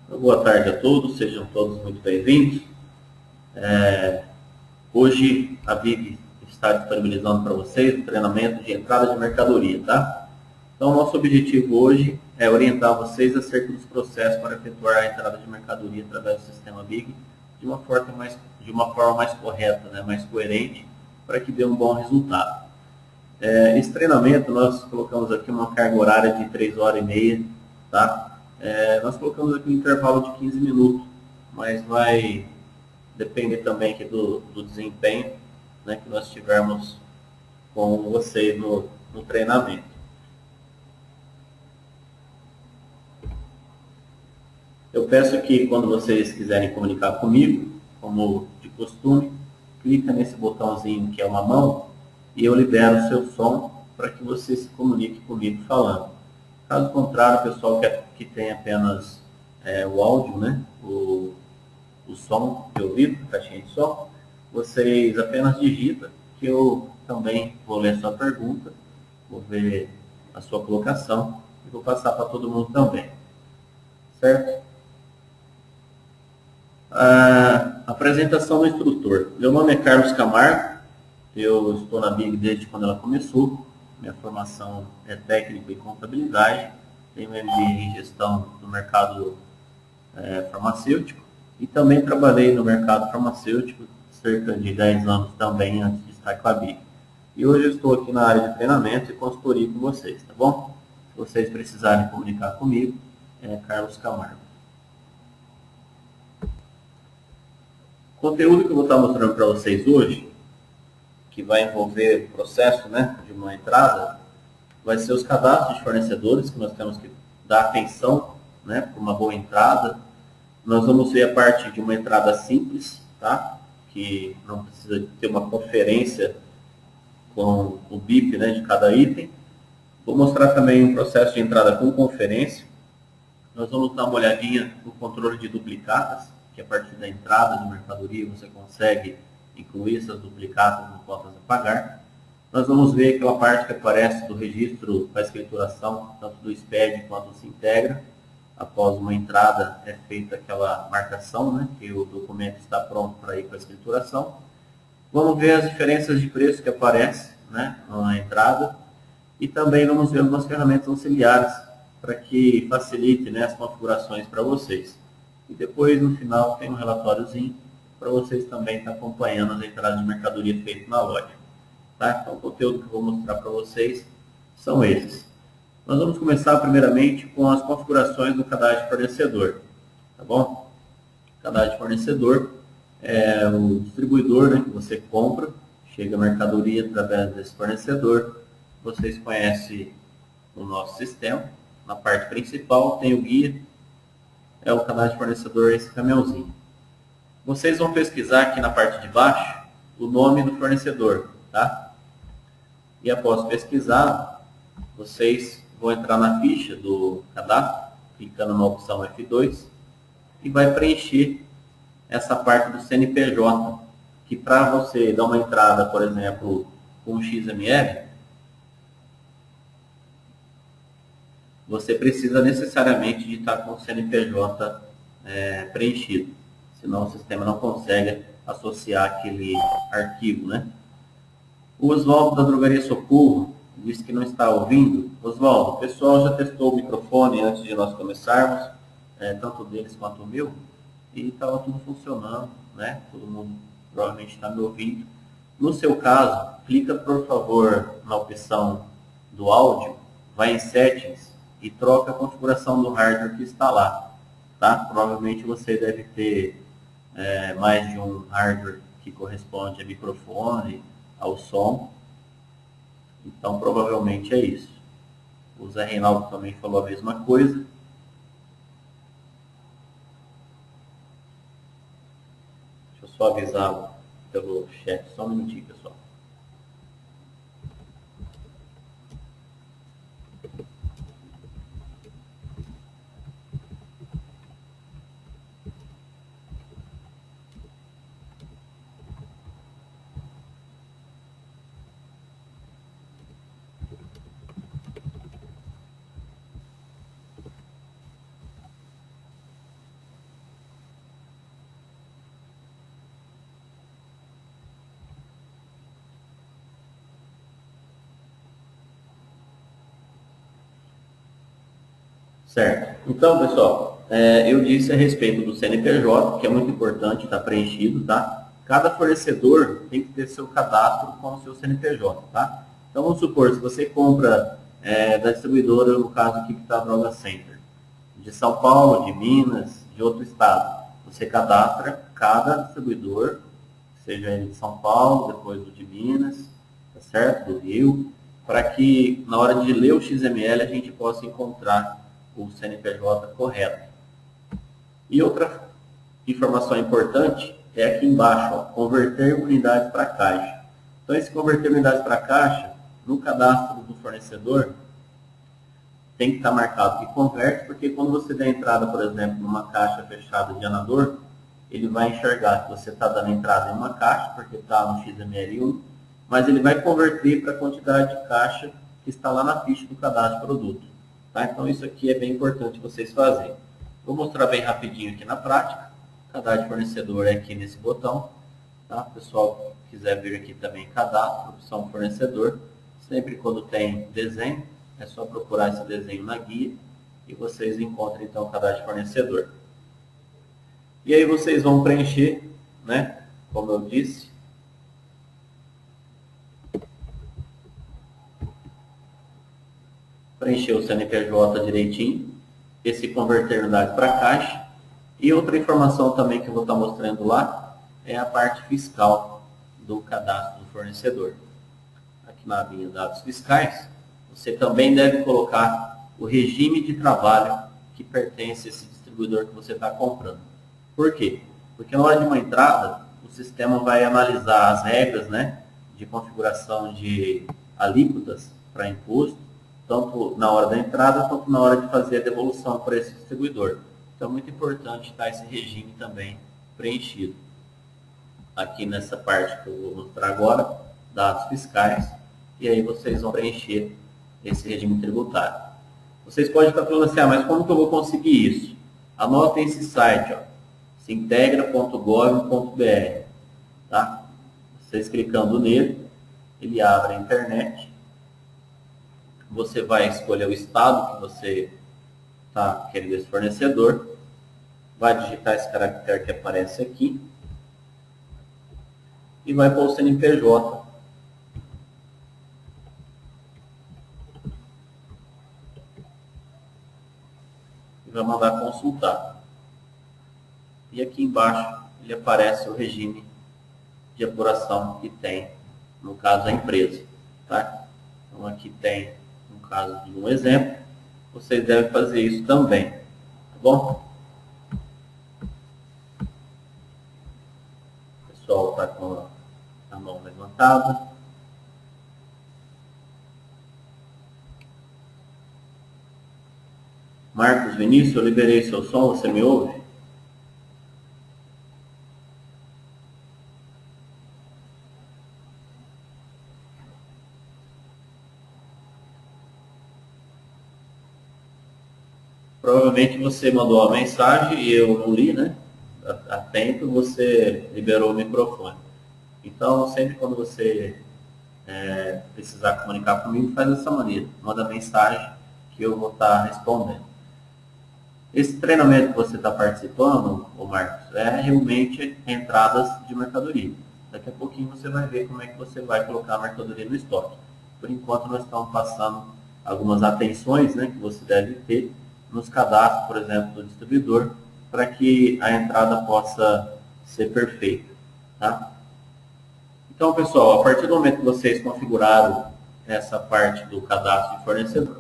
Boa tarde a todos, sejam todos muito bem-vindos. Hoje a BIG está disponibilizando para vocês o treinamento de entrada de mercadoria, tá? Então, nosso objetivo hoje é orientar vocês acerca dos processos para efetuar a entrada de mercadoria através do sistema BIG de uma forma mais correta, né, mais coerente, para que dê um bom resultado. Esse treinamento nós colocamos aqui uma carga horária de 3 horas e meia, tá? Nós colocamos aqui um intervalo de 15 minutos, mas vai depender também aqui do desempenho, né, que nós tivermos com vocês no treinamento. Eu peço que quando vocês quiserem comunicar comigo, como de costume, clica nesse botãozinho que é uma mão e eu libero o seu som para que você se comunique comigo falando. Caso contrário, o pessoal que tem apenas o áudio, né, o som de ouvido, a caixinha de som, vocês apenas digitam que eu também vou ler a sua pergunta, vou ver a sua colocação e vou passar para todo mundo também. Certo? A apresentação do instrutor. Meu nome é Carlos Camargo, eu estou na BIG desde quando ela começou. Minha formação é técnico em contabilidade, tenho MBA em gestão no mercado farmacêutico e também trabalhei no mercado farmacêutico cerca de 10 anos também antes de estar com a BIG. E hoje eu estou aqui na área de treinamento e consultoria com vocês, tá bom? Se vocês precisarem comunicar comigo, é Carlos Camargo. O conteúdo que eu vou estar mostrando para vocês hoje, que vai envolver o processo, né, de uma entrada, vai ser os cadastros de fornecedores, que nós temos que dar atenção, né, para uma boa entrada. Nós vamos ver a parte de uma entrada simples, tá? Que não precisa ter uma conferência com o BIP, né, de cada item. Vou mostrar também um processo de entrada com conferência. Nós vamos dar uma olhadinha no controle de duplicatas, que a partir da entrada de mercadoria você consegue incluir essas duplicatas no cotas a pagar. Nós vamos ver aquela parte que aparece do registro da escrituração, tanto do SPED quanto do Sintegra. Após uma entrada é feita aquela marcação, né, que o documento está pronto para ir para a escrituração. Vamos ver as diferenças de preço que aparecem, né, na entrada. E também vamos ver algumas ferramentas auxiliares para que facilite, né, as configurações para vocês. E depois, no final, tem um relatóriozinho para vocês também estar acompanhando as entradas de mercadoria feitas na loja. Tá? Então, o conteúdo que eu vou mostrar para vocês são esses. Nós vamos começar primeiramente com as configurações do cadastro de fornecedor. Tá bom? O cadastro de fornecedor é o distribuidor, né, que você compra, chega a mercadoria através desse fornecedor. Vocês conhecem o nosso sistema. Na parte principal tem o guia, é o cadastro de fornecedor, esse caminhãozinho. Vocês vão pesquisar aqui na parte de baixo o nome do fornecedor, tá? E após pesquisar, vocês vão entrar na ficha do cadastro, clicando na opção F2 e vai preencher essa parte do CNPJ, que para você dar uma entrada, por exemplo, com XML, você precisa necessariamente de estar com o CNPJ preenchido, senão o sistema não consegue associar aquele arquivo, né? O Oswaldo da Drogaria Socorro disse que não está ouvindo. Oswaldo, o pessoal já testou o microfone antes de nós começarmos, tanto deles quanto o meu, e estava tudo funcionando, né? Todo mundo provavelmente está me ouvindo. No seu caso, clica por favor na opção do áudio, vai em Settings e troca a configuração do hardware que está lá. Tá? Provavelmente você deve ter mais de um hardware que corresponde a microfone, ao som. Então provavelmente é isso. O Zé Reinaldo também falou a mesma coisa. Deixa eu só avisar pelo chat, só um minutinho, pessoal. Certo. Então, pessoal, eu disse a respeito do CNPJ, que é muito importante estar preenchido, tá? Cada fornecedor tem que ter seu cadastro com o seu CNPJ, tá? Então, vamos supor, se você compra da distribuidora, no caso aqui que está a Droga Center, de São Paulo, de Minas, de outro estado, você cadastra cada distribuidor, seja ele de São Paulo, depois do de Minas, tá certo? Do Rio, para que na hora de ler o XML a gente possa encontrar o CNPJ correto. E outra informação importante é aqui embaixo, ó, converter unidades para caixa. Então, esse converter unidades para caixa, no cadastro do fornecedor, tem que estar marcado que converte, porque quando você der entrada, por exemplo, numa caixa fechada de anador, ele vai enxergar que você está dando entrada em uma caixa, porque está no XML1, mas ele vai converter para a quantidade de caixa que está lá na ficha do cadastro de produto. Tá? Então, isso aqui é bem importante vocês fazerem. Vou mostrar bem rapidinho aqui na prática. O cadastro de fornecedor é aqui nesse botão. Tá? O pessoal quiser vir aqui também, cadastro, opção fornecedor. Sempre quando tem desenho, é só procurar esse desenho na guia e vocês encontram então o cadastro de fornecedor. E aí vocês vão preencher, né, como eu disse, preencher o CNPJ direitinho, esse converter unidades para caixa. E outra informação também que eu vou estar mostrando lá é a parte fiscal do cadastro do fornecedor. Aqui na abinha dados fiscais, você também deve colocar o regime de trabalho que pertence a esse distribuidor que você está comprando. Por quê? Porque na hora de uma entrada, o sistema vai analisar as regras, né, de configuração de alíquotas para imposto, tanto na hora da entrada, quanto na hora de fazer a devolução para esse distribuidor. Então, é muito importante estar esse regime também preenchido. Aqui nessa parte que eu vou mostrar agora, dados fiscais, e aí vocês vão preencher esse regime tributário. Vocês podem estar falando assim, mas como que eu vou conseguir isso? Anotem esse site, ó, sintegra.gov.br, tá? Vocês clicando nele, ele abre a internet. Você vai escolher o estado que você está querendo esse fornecedor, vai digitar esse caractere que aparece aqui e vai pôr o CNPJ. E vai mandar consultar. E aqui embaixo ele aparece o regime de apuração que tem, no caso, a empresa. Tá? Então aqui tem, no caso de um exemplo, vocês devem fazer isso também. Tá bom? O pessoal está com a mão levantada. Marcos Vinícius, eu liberei seu som, você me ouve? Provavelmente você mandou uma mensagem e eu não li, né? A tempo você liberou o microfone. Então, sempre quando você precisar comunicar comigo, faz dessa maneira. Manda mensagem que eu vou estar respondendo. Esse treinamento que você está participando, ô Marcos, é realmente entradas de mercadoria. Daqui a pouquinho você vai ver como é que você vai colocar a mercadoria no estoque. Por enquanto, nós estamos passando algumas atenções, né, que você deve ter nos cadastros, por exemplo, do distribuidor, para que a entrada possa ser perfeita. Tá? Então, pessoal, a partir do momento que vocês configuraram essa parte do cadastro de fornecedor,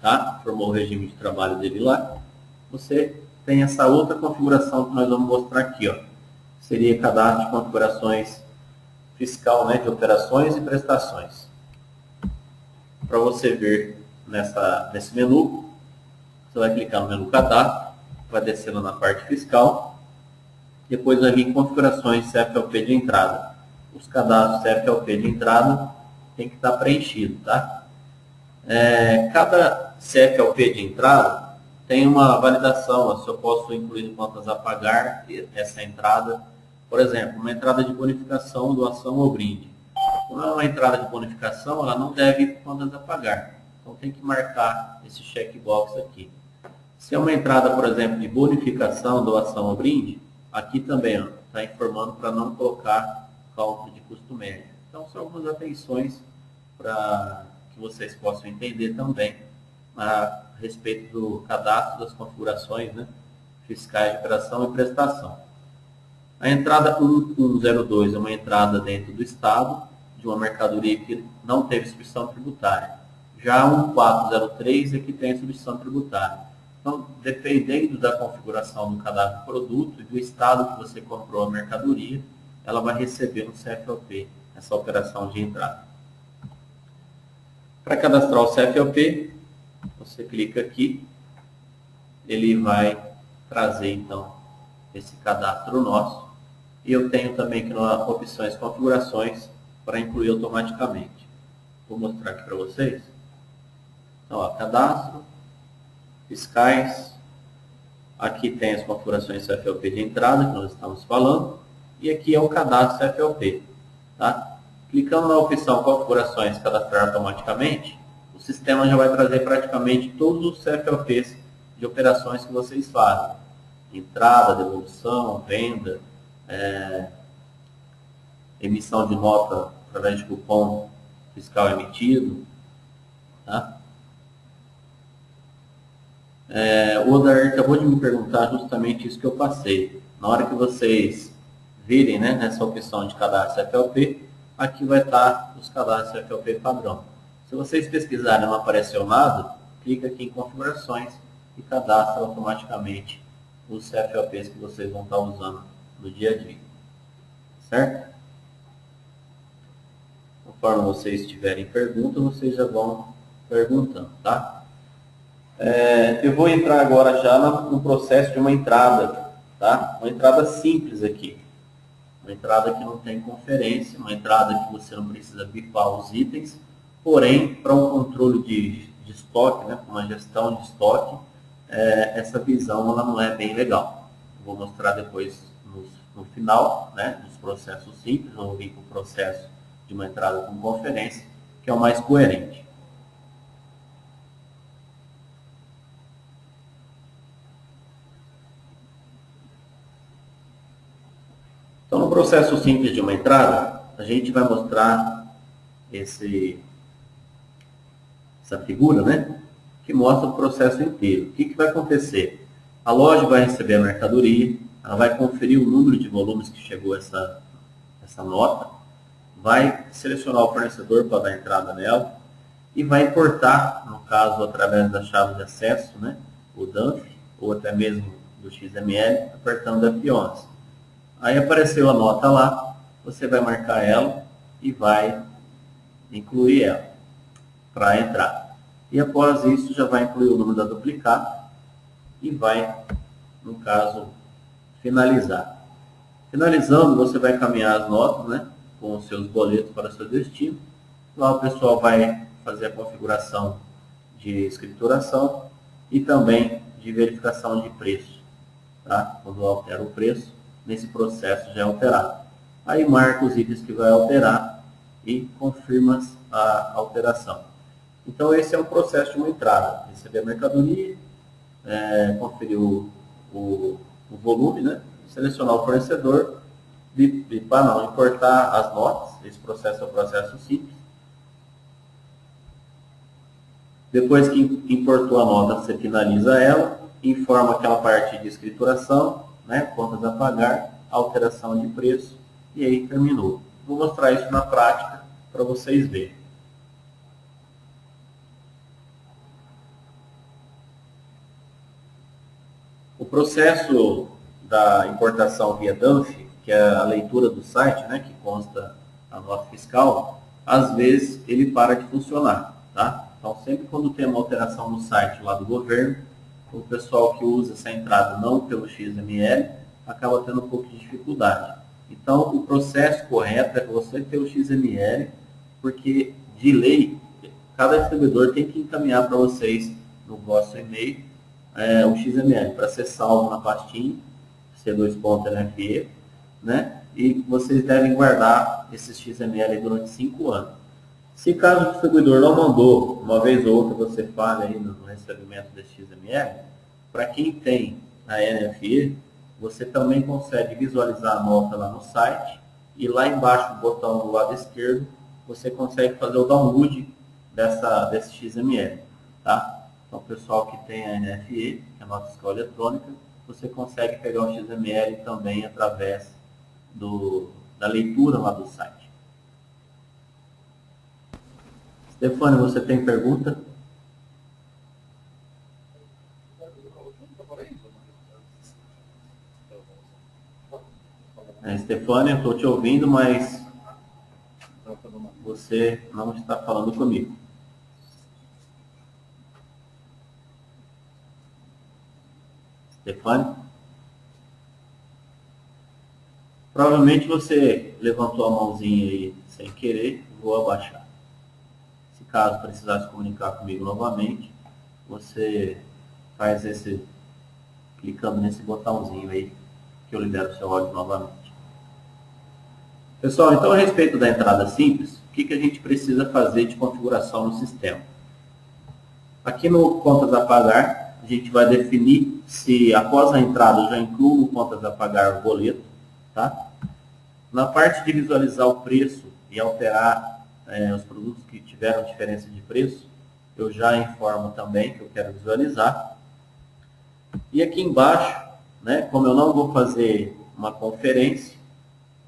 tá? Formou o regime de trabalho dele lá, você tem essa outra configuração que nós vamos mostrar aqui, ó. Seria cadastro de configurações fiscal, né, de operações e prestações. Para você ver nesse menu, você vai clicar no menu cadastro, vai descendo na parte fiscal, depois vai vir configurações CFLP de entrada. Os cadastros CFLP de entrada tem que estar preenchido, tá? Cada CFLP de entrada tem uma validação, se eu posso incluir contas a pagar essa entrada. Por exemplo, uma entrada de bonificação, doação ou brinde. Como é uma entrada de bonificação, ela não deve ir para contas a pagar. Então tem que marcar esse checkbox aqui. Se é uma entrada, por exemplo, de bonificação, doação ou brinde, aqui também está informando para não colocar cálculo de custo médio. Então, são algumas atenções para que vocês possam entender também a respeito do cadastro das configurações, né, fiscais de operação e prestação. A entrada 1102 é uma entrada dentro do Estado de uma mercadoria que não teve substituição tributária. Já a 1403 é que tem substituição tributária. Então, dependendo da configuração do cadastro do produto e do estado que você comprou a mercadoria, ela vai receber no CFOP essa operação de entrada. Para cadastrar o CFOP, você clica aqui, ele vai trazer então esse cadastro nosso. E eu tenho também aqui nas opções configurações para incluir automaticamente. Vou mostrar aqui para vocês. Então, ó, cadastro, fiscais, aqui tem as configurações CFOP de entrada que nós estamos falando, e aqui é o cadastro CFOP. Tá? Clicando na opção configurações cadastrar automaticamente, o sistema já vai trazer praticamente todos os CFOPs de operações que vocês fazem. Entrada, devolução, venda, emissão de nota através de cupom fiscal emitido. Tá? O Odair acabou de me perguntar justamente isso que eu passei. Na hora que vocês virem, né, nessa opção de cadastro CFOP, aqui vai estar os cadastros CFOP padrão. Se vocês pesquisarem e não apareceu nada, clica aqui em configurações e cadastra automaticamente os CFOPs que vocês vão estar usando no dia a dia. Certo? Conforme vocês tiverem perguntas, vocês já vão perguntando, tá? Eu vou entrar agora já no processo de uma entrada, tá? Uma entrada simples aqui. Uma entrada que não tem conferência, uma entrada que você não precisa bipar os itens, porém, para um controle de estoque, né, uma gestão de estoque, essa visão ela não é bem legal. Vou mostrar depois no final, né, dos processos simples, vou vir para o processo de uma entrada com conferência, que é o mais coerente. Então, no processo simples de uma entrada, a gente vai mostrar essa figura, né, que mostra o processo inteiro. O que vai acontecer? A loja vai receber a mercadoria, ela vai conferir o número de volumes que chegou essa nota, vai selecionar o fornecedor para dar entrada nela e vai importar, no caso, através da chave de acesso, né, o DANF, ou até mesmo do XML, apertando F11. Aí apareceu a nota lá, você vai marcar ela e vai incluir ela para entrar. E após isso já vai incluir o número da duplicata e vai, no caso, finalizar. Finalizando, você vai encaminhar as notas, né, com os seus boletos para seu destino. Lá o pessoal vai fazer a configuração de escrituração e também de verificação de preço. Tá? Quando altera o preço, nesse processo já é alterado. Aí marca os itens que vai alterar e confirma a alteração. Então esse é o processo de uma entrada. Receber a mercadoria, conferir o volume, né? Selecionar o fornecedor, não, importar as notas. Esse processo é um processo simples. Depois que importou a nota, você finaliza ela, informa aquela parte de escrituração, né, contas a pagar, alteração de preço, e aí terminou. Vou mostrar isso na prática para vocês verem. O processo da importação via DANF, que é a leitura do site, né, que consta a nota fiscal, às vezes ele para de funcionar. Tá? Então, sempre quando tem uma alteração no site lá do governo, o pessoal que usa essa entrada não pelo XML acaba tendo um pouco de dificuldade. Então, o processo correto é você ter o XML, porque, de lei, cada distribuidor tem que encaminhar para vocês no vosso e-mail o XML para ser salvo na pastinha, C2.NFE, né? E vocês devem guardar esse XML durante 5 anos. Se caso o distribuidor não mandou, uma vez ou outra você falha aí no recebimento desse XML, para quem tem a NFE, você também consegue visualizar a nota lá no site e lá embaixo, no botão do lado esquerdo, você consegue fazer o download desse XML, tá? Então, o pessoal que tem a NFE, que é a nota fiscal eletrônica, você consegue pegar o XML também através da leitura lá do site. Stefane, você tem pergunta? Stefane, eu estou te ouvindo, mas você não está falando comigo. Stefane? Provavelmente você levantou a mãozinha aí sem querer, vou abaixar. Se caso precisar se comunicar comigo novamente, você faz clicando nesse botãozinho aí, que eu libero o seu áudio novamente. Pessoal, então a respeito da entrada simples, o que a gente precisa fazer de configuração no sistema? Aqui no contas a pagar, a gente vai definir se após a entrada eu já incluo no contas a pagar o boleto, tá? Na parte de visualizar o preço e alterar os produtos que tiveram diferença de preço, eu já informo também que eu quero visualizar. E aqui embaixo, né, como eu não vou fazer uma conferência,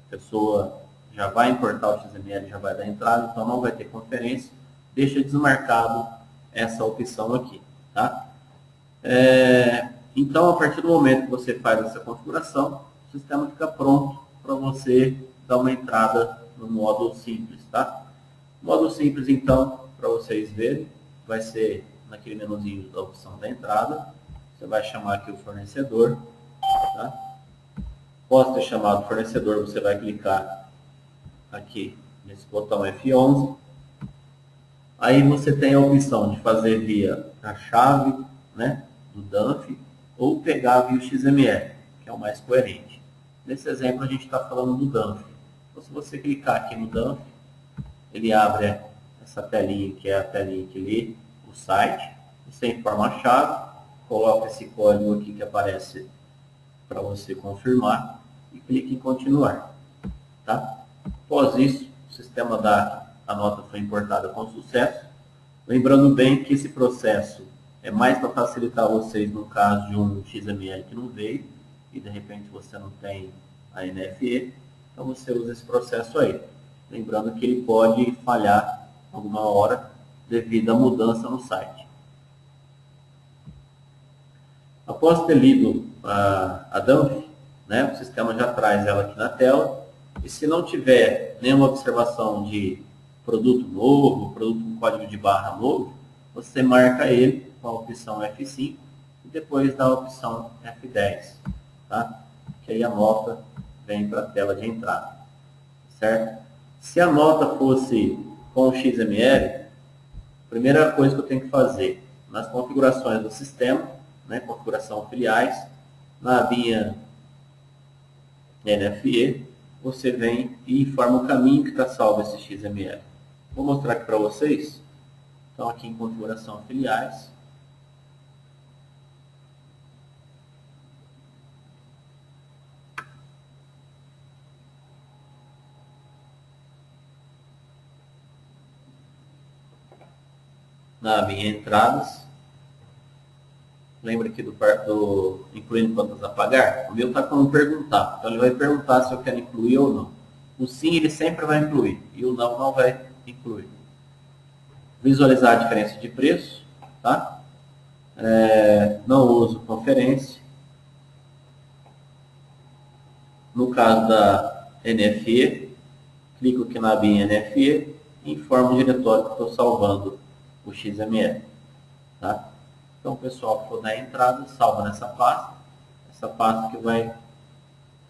a pessoa já vai importar o XML, já vai dar entrada, então não vai ter conferência, deixa desmarcado essa opção aqui, tá? Então, a partir do momento que você faz essa configuração, o sistema fica pronto para você dar uma entrada no modo simples, tá? Modo simples, então, para vocês verem, vai ser naquele menuzinho da opção da entrada, você vai chamar aqui o fornecedor, tá? Após ter chamado o fornecedor, você vai clicar aqui nesse botão F11. Aí você tem a opção de fazer via a chave, né, do DANF ou pegar via o XML, que é o mais coerente. Nesse exemplo a gente está falando do DANF. Então, se você clicar aqui no DANF, ele abre essa telinha que é a telinha que lê o site. Você informa a chave, coloca esse código aqui que aparece para você confirmar e clique em continuar, tá? Após isso, o sistema dá a nota foi importada com sucesso. Lembrando bem que esse processo é mais para facilitar vocês no caso de um XML que não veio e de repente você não tem a NFE, então você usa esse processo aí. Lembrando que ele pode falhar alguma hora devido à mudança no site. Após ter lido a DANF, né, o sistema já traz ela aqui na tela. E se não tiver nenhuma observação de produto novo, produto com código de barra novo, você marca ele com a opção F5 e depois dá a opção F10, tá? Que aí a nota vem para a tela de entrada, certo? Se a nota fosse com o XML, a primeira coisa que eu tenho que fazer nas configurações do sistema, né, configuração filiais, na abinha NFE, você vem e informa o caminho que está salvo esse XML. Vou mostrar aqui para vocês. Então, aqui em configuração filiais. Na minha entradas. Lembra aqui do incluindo contas a pagar? O meu está como perguntar. Então, ele vai perguntar se eu quero incluir ou não. O sim, ele sempre vai incluir. E o não, não vai incluir. Visualizar a diferença de preço. Tá? Não uso conferência. No caso da NFE, clico aqui na abinha NFE e informo o diretório que estou salvando o XML. Tá? Então, o pessoal que for dar entrada, salva nessa pasta. Essa pasta que vai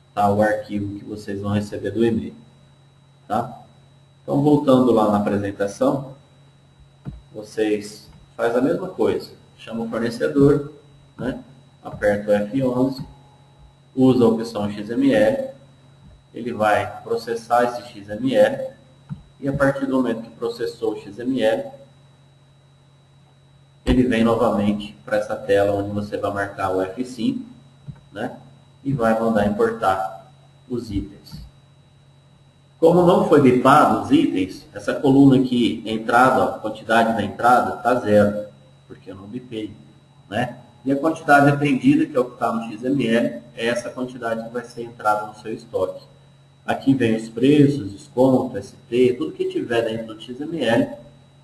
estar o arquivo que vocês vão receber do e-mail. Tá? Então, voltando lá na apresentação, vocês fazem a mesma coisa. Chama o fornecedor, né? Aperta o F11, usa a opção XML, ele vai processar esse XML e a partir do momento que processou o XML, ele vem novamente para essa tela onde você vai marcar o F5, né? E vai mandar importar os itens. Como não foi bipado os itens, essa coluna aqui, entrada, a quantidade da entrada, está 0, porque eu não bipei, né? E a quantidade atendida, que é o que está no XML, é essa quantidade que vai ser entrada no seu estoque. Aqui vem os preços, desconto, ST, tudo que tiver dentro do XML,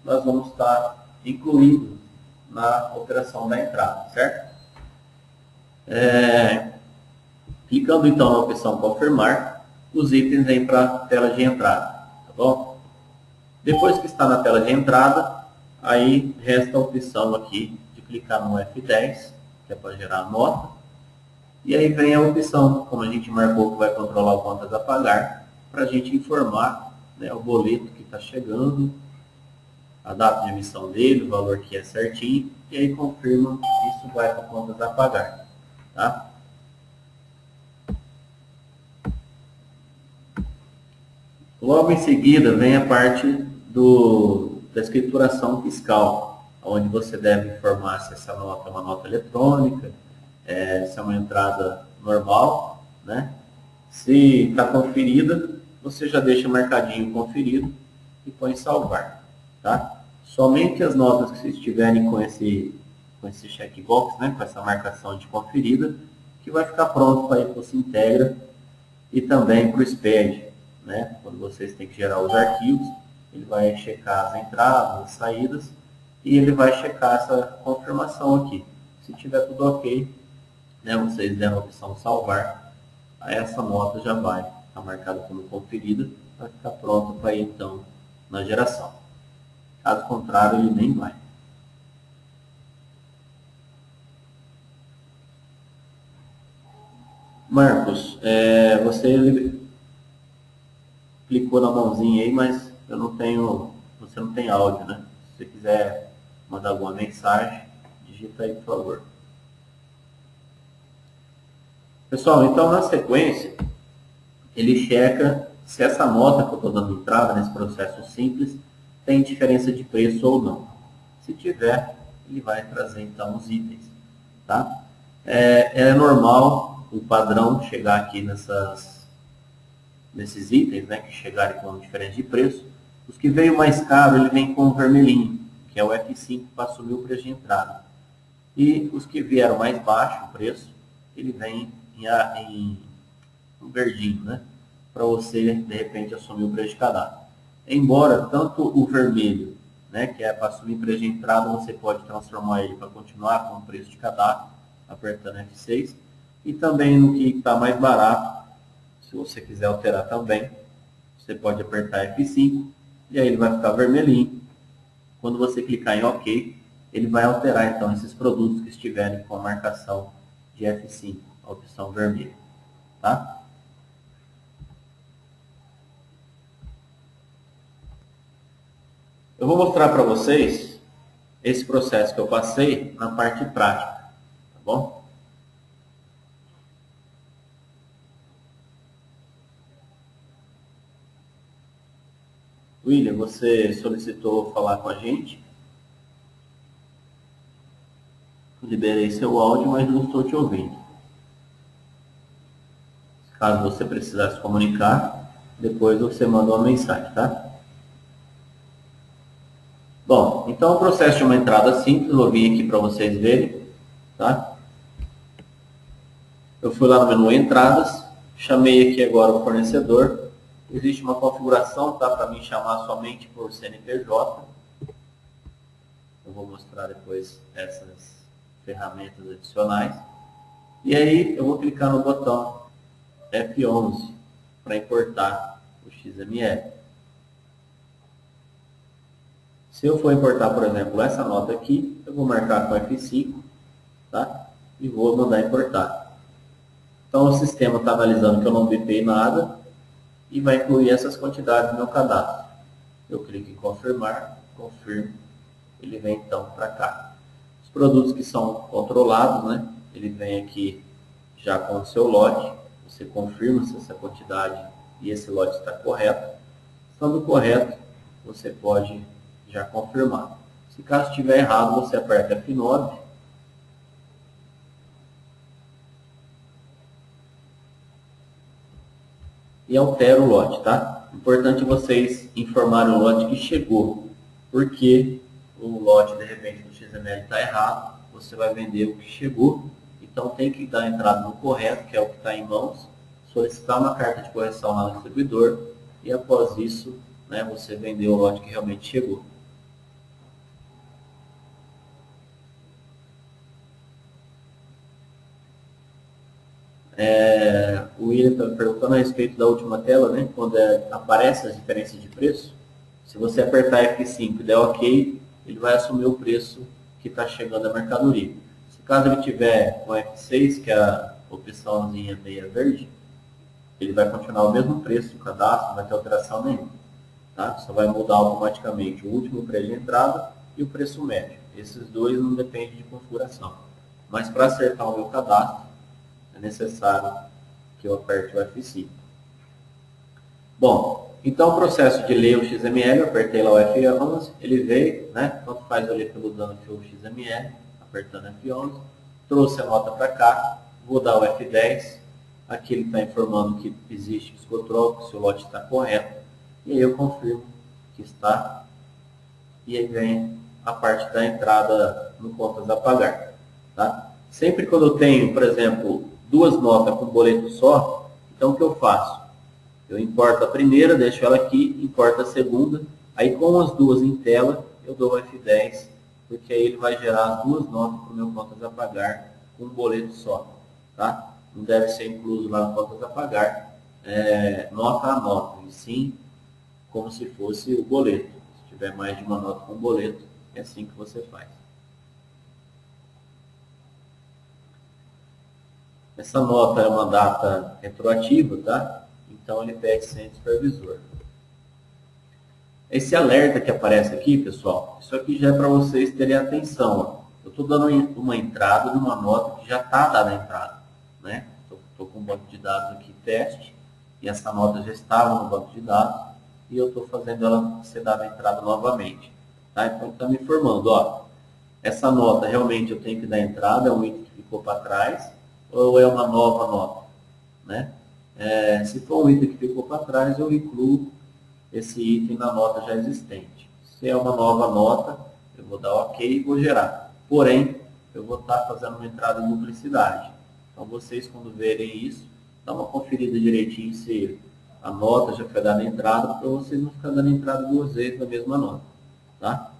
nós vamos estar incluindo na operação da entrada, certo? Clicando então na opção confirmar, os itens vêm para a tela de entrada, tá bom? Depois que está na tela de entrada, aí resta a opção aqui de clicar no F10, que é para gerar a nota, e aí vem a opção, como a gente marcou que vai controlar o contas a pagar, para a gente informar, né, o boleto que está chegando, a data de emissão dele, o valor que é certinho, e aí confirma que isso vai para contas a pagar, tá? Logo em seguida vem a parte da escrituração fiscal, onde você deve informar se essa nota é uma nota eletrônica, se é uma entrada normal, né? Se está conferida, você já deixa marcadinho conferido e põe salvar, tá? Somente as notas que estiverem com esse checkbox, né, com essa marcação de conferida, que vai ficar pronto para ir para o Sintegra e também para o SPED, né? Quando vocês têm que gerar os arquivos, ele vai checar as entradas, as saídas, e ele vai checar essa confirmação aqui. Se tiver tudo ok, né, vocês deram a opção salvar, aí essa nota já vai estar marcada como conferida, vai ficar pronta para ir então na geração. Caso contrário, ele nem vai. Marcos, você clicou na mãozinha aí, mas você não tem áudio, né? Se você quiser mandar alguma mensagem, digita aí, por favor. Pessoal, então na sequência, ele checa se essa nota que eu estou dando entrada nesse processo simples tem diferença de preço ou não. Se tiver, ele vai trazer então os itens, tá? É normal, o padrão, chegar aqui nesses itens, né, que chegarem com diferença de preço. Os que veio mais caro, ele vem com o vermelhinho, que é o F5 para assumir o preço de entrada. E os que vieram mais baixo o preço, ele vem em verdinho, né, para você, de repente, assumir o preço de cadastro. Embora tanto o vermelho, né, que é para assumir preço de entrada, você pode transformar ele para continuar com o preço de cadastro, apertando F6, e também no que está mais barato, se você quiser alterar também, você pode apertar F5, e aí ele vai ficar vermelhinho. Quando você clicar em OK, ele vai alterar então esses produtos que estiverem com a marcação de F5, a opção vermelha, tá? Eu vou mostrar para vocês esse processo que eu passei na parte prática, tá bom? William, você solicitou falar com a gente? Liberei seu áudio, mas não estou te ouvindo. Caso você precisar se comunicar, depois você manda uma mensagem, tá? Bom, então o processo de uma entrada simples, eu vou vir aqui para vocês verem, tá? Eu fui lá no menu Entradas, chamei aqui agora o fornecedor. Existe uma configuração, tá? Para mim chamar somente por CNPJ. Eu vou mostrar depois essas ferramentas adicionais. E aí eu vou clicar no botão F11 para importar o XML. Se eu for importar, por exemplo, essa nota aqui, eu vou marcar com F5, tá? E vou mandar importar. Então o sistema está analisando que eu não bipei nada e vai incluir essas quantidades no meu cadastro. Eu clico em confirmar, confirmo, ele vem então para cá. Os produtos que são controlados, né? Ele vem aqui já com o seu lote, você confirma se essa quantidade e esse lote está correto. Estando correto, você pode já confirmar. Se caso estiver errado, você aperta F9. E altera o lote, tá? Importante vocês informarem o lote que chegou, porque o lote, de repente, do XML está errado, você vai vender o que chegou, então tem que dar a entrada no correto, que é o que está em mãos, solicitar uma carta de correção lá no distribuidor, e após isso, né, você vendeu o lote que realmente chegou. O William está perguntando a respeito da última tela, né? Quando aparece as diferenças de preço, se você apertar F5 e der OK, ele vai assumir o preço que está chegando a mercadoria. Se caso ele tiver com F6, que é a opçãozinha meia verde, ele vai continuar o mesmo preço do cadastro, não vai ter alteração nenhuma. Tá? Só vai mudar automaticamente o último preço de entrada e o preço médio. Esses dois não dependem de configuração. Mas para acertar o meu cadastro, é necessário que eu aperte o F5. Bom, então o processo de ler o XML, eu apertei lá o F11, ele veio, né? Tanto faz eu ler pelo dano que o XML, apertando F11, trouxe a nota para cá, vou dar o F10, aqui ele está informando que existe psicotrópico, se o lote está correto, e aí eu confirmo que está, e aí vem a parte da entrada no contas a pagar. Tá? Sempre quando eu tenho, por exemplo, duas notas com boleto só, então o que eu faço? Eu importo a primeira, deixo ela aqui, importo a segunda, aí com as duas em tela, eu dou o F10, porque aí ele vai gerar as duas notas para o meu contas a pagar com um boleto só. Tá? Não deve ser incluso lá no contas a pagar, nota a nota, e sim como se fosse o boleto. Se tiver mais de uma nota com boleto, é assim que você faz. Essa nota é uma data retroativa, tá? Então ele pede sem supervisor. Esse alerta que aparece aqui, pessoal, isso aqui já é para vocês terem atenção. Ó. Eu estou dando uma entrada numa nota que já está dada a entrada. Né? Estou com um banco de dados aqui, teste, e essa nota já estava no banco de dados, e eu estou fazendo ela ser dada a entrada novamente. Tá? Então está me informando, ó, essa nota realmente eu tenho que dar entrada, é um item que ficou para trás, ou é uma nova nota? Né? Se for um item que ficou para trás, eu incluo esse item na nota já existente. Se é uma nova nota, eu vou dar OK e vou gerar. Porém, eu vou estar fazendo uma entrada em duplicidade. Então, vocês, quando verem isso, dá uma conferida direitinho se a nota já foi dada a entrada, para vocês não ficarem dando entrada duas vezes na mesma nota. Tá?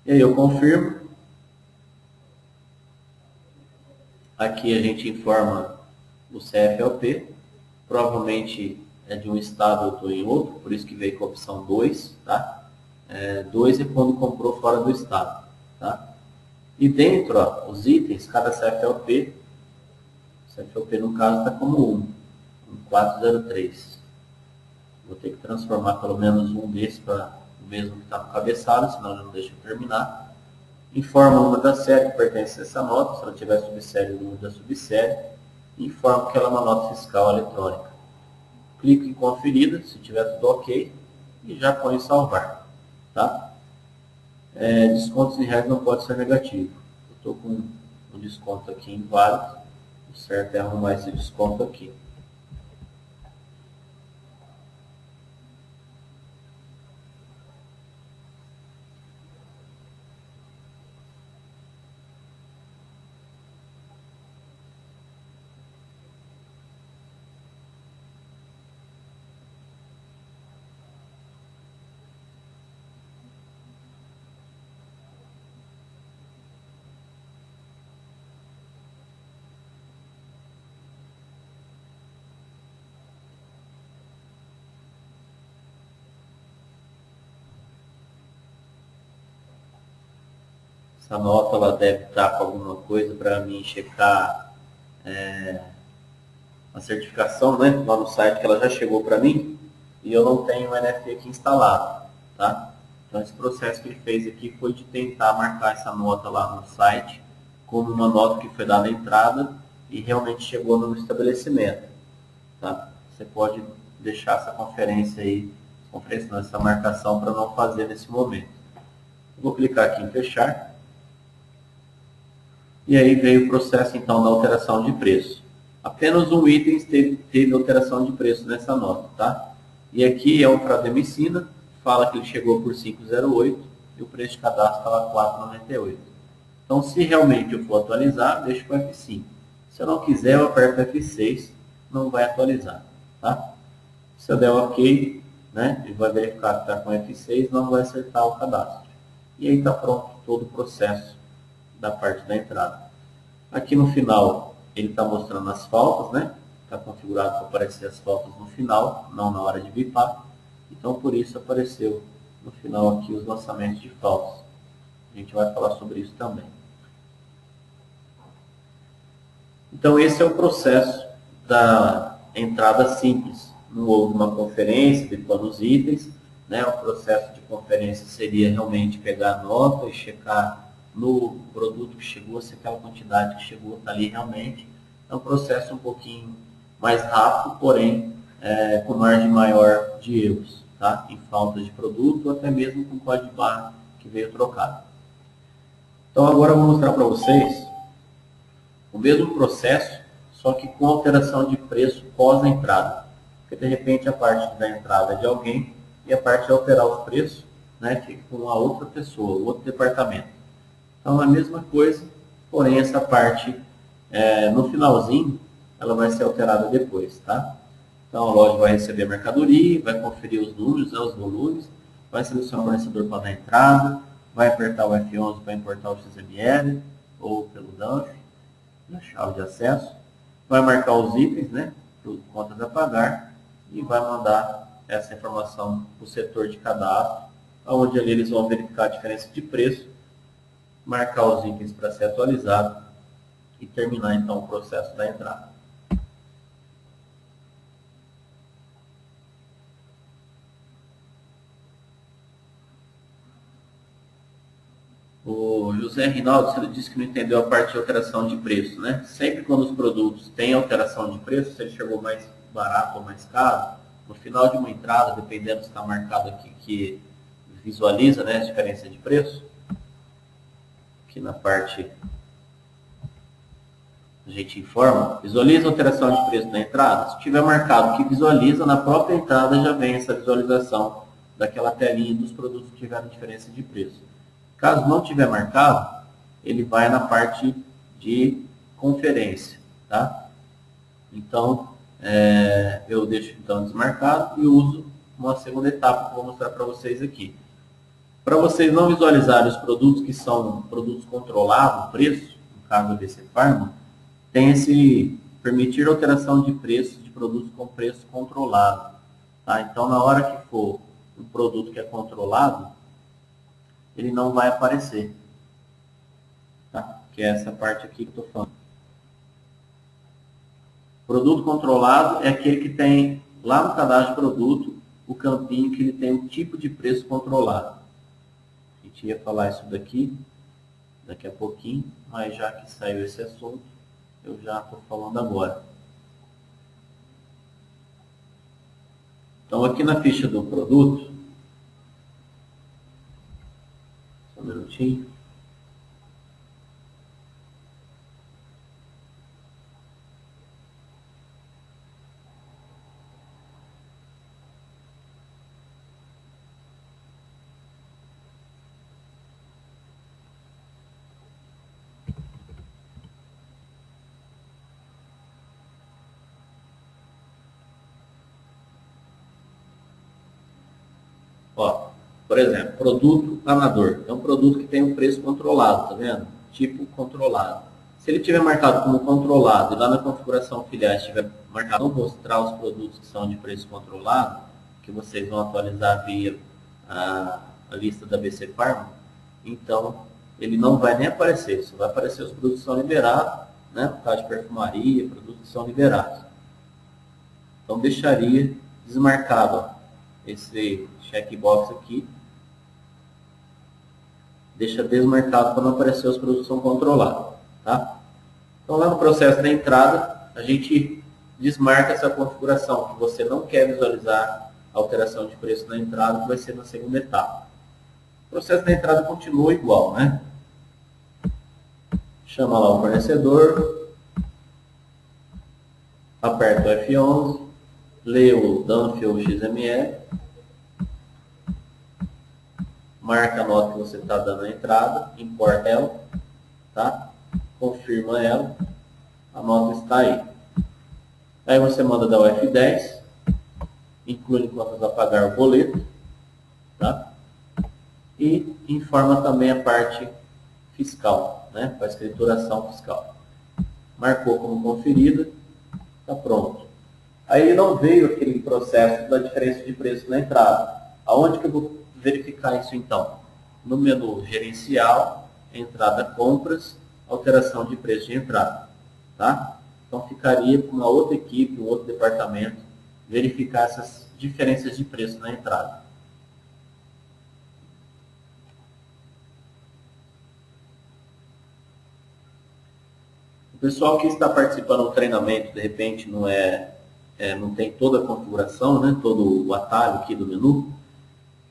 E aí eu confirmo. Aqui a gente informa o CFLP. Provavelmente é de um estado, eu estou em outro, por isso que veio com a opção 2. Tá? 2 é quando comprou fora do estado. Tá? E dentro, ó, os itens, cada CFLP no caso está como 1403. Vou ter que transformar pelo menos um desses para o mesmo que está no cabeçalho, senão ele não deixa eu terminar. Informa o número da série que pertence a essa nota, se ela tiver subsérie, o número da subsérie. E informa que ela é uma nota fiscal eletrônica. Clico em conferida, se tiver tudo OK, e já põe em salvar. Tá? Descontos em reais não pode ser negativo. Eu estou com um desconto aqui inválido. O certo é arrumar esse desconto aqui. Essa nota ela deve estar com alguma coisa para mim checar a certificação, né, lá no site, que ela já chegou para mim e eu não tenho o NFT aqui instalado. Tá? Então esse processo que ele fez aqui foi de tentar marcar essa nota lá no site como uma nota que foi dada à entrada e realmente chegou no estabelecimento. Tá? Você pode deixar essa conferência aí, conferência não, essa marcação para não fazer nesse momento. Eu vou clicar aqui em fechar. E aí veio o processo então da alteração de preço. Apenas um item teve alteração de preço nessa nota, tá? E aqui é o Frademicina, fala que ele chegou por 5,08 e o preço de cadastro estava 4,98. Então, se realmente eu for atualizar, deixo com F5. Se eu não quiser, eu aperto F6, não vai atualizar, tá? Se eu der OK, né, ele vai verificar que está com F6, não vai acertar o cadastro. E aí está pronto todo o processo da parte da entrada. Aqui no final, ele está mostrando as faltas, né? Está configurado para aparecer as faltas no final, não na hora de bipar. Então, por isso apareceu no final aqui os lançamentos de faltas. A gente vai falar sobre isso também. Então, esse é o processo da entrada simples. Não houve uma conferência, bipando os itens, né? O processo de conferência seria realmente pegar a nota e checar no produto que chegou, se aquela quantidade que chegou está ali realmente. É um processo um pouquinho mais rápido, porém com margem maior de erros, tá? Em falta de produto ou até mesmo com código de barra que veio trocado. Então agora eu vou mostrar para vocês o mesmo processo, só que com alteração de preço pós a entrada. Porque de repente a parte da entrada é de alguém e a parte de alterar os preços, né, fica com uma outra pessoa, outro departamento. Então é a mesma coisa, porém essa parte no finalzinho ela vai ser alterada depois, tá? Então a loja vai receber a mercadoria, vai conferir os números, os volumes, vai selecionar o fornecedor para dar entrada, vai apertar o F11 para importar o XML ou pelo DUNF, na chave de acesso, vai marcar os itens, né, contas a pagar e vai mandar essa informação para o setor de cadastro, onde ali eles vão verificar a diferença de preço, marcar os itens para ser atualizado e terminar então o processo da entrada. O José Rinaldo, ele disse que não entendeu a parte de alteração de preço, né? Sempre quando os produtos têm alteração de preço, se ele chegou mais barato ou mais caro, no final de uma entrada, dependendo se está marcado aqui que visualiza, né, a diferença de preço, aqui na parte a gente informa, visualiza a alteração de preço na entrada. Se tiver marcado que visualiza, na própria entrada já vem essa visualização daquela telinha dos produtos que tiveram diferença de preço. Caso não tiver marcado, ele vai na parte de conferência, tá? Então, eu deixo então desmarcado e uso uma segunda etapa que eu vou mostrar para vocês aqui. Para vocês não visualizarem os produtos que são produtos controlados, o preço, no caso do ABC Pharma, tem esse permitir alteração de preço de produtos com preço controlado, tá? Então, na hora que for um produto que é controlado, ele não vai aparecer, tá? Que é essa parte aqui que eu estou falando. Produto controlado é aquele que tem lá no cadastro de produto o campinho que ele tem um tipo de preço controlado. A gente ia falar isso daqui a pouquinho, mas já que saiu esse assunto, eu já estou falando agora. Então aqui na ficha do produto, um minutinho. Ó, por exemplo, produto planador. É um produto que tem um preço controlado, tá vendo? Tipo controlado. Se ele tiver marcado como controlado e lá na configuração filiais tiver marcado não mostrar os produtos que são de preço controlado, que vocês vão atualizar via a lista da ABC Pharma, então ele não vai nem aparecer, só vai aparecer os produtos que são liberados, né? No caso de perfumaria, produtos que são liberados. Então deixaria desmarcado, ó, esse checkbox aqui, deixa desmarcado para não aparecer os produtos que são controlados, tá? Então lá no processo da entrada, a gente desmarca essa configuração que você não quer visualizar a alteração de preço na entrada, que vai ser na segunda etapa. O processo da entrada continua igual, né? Chama lá o fornecedor, aperta o F11, lê o DUNF ou XML, marca a nota que você está dando na entrada, importa ela, tá? Confirma ela, a nota está aí. Aí você manda dar o F10, inclui contas a pagar o boleto, tá? E informa também a parte fiscal, né? Com a escrituração fiscal. Marcou como conferida, está pronto. Aí não veio aquele processo da diferença de preço na entrada. Aonde que eu vou verificar isso então? No menu gerencial, entrada compras, alteração de preço de entrada, tá? Então ficaria com uma outra equipe, um outro departamento, verificar essas diferenças de preço na entrada. O pessoal que está participando do treinamento, de repente não tem toda a configuração, né, todo o atalho aqui do menu,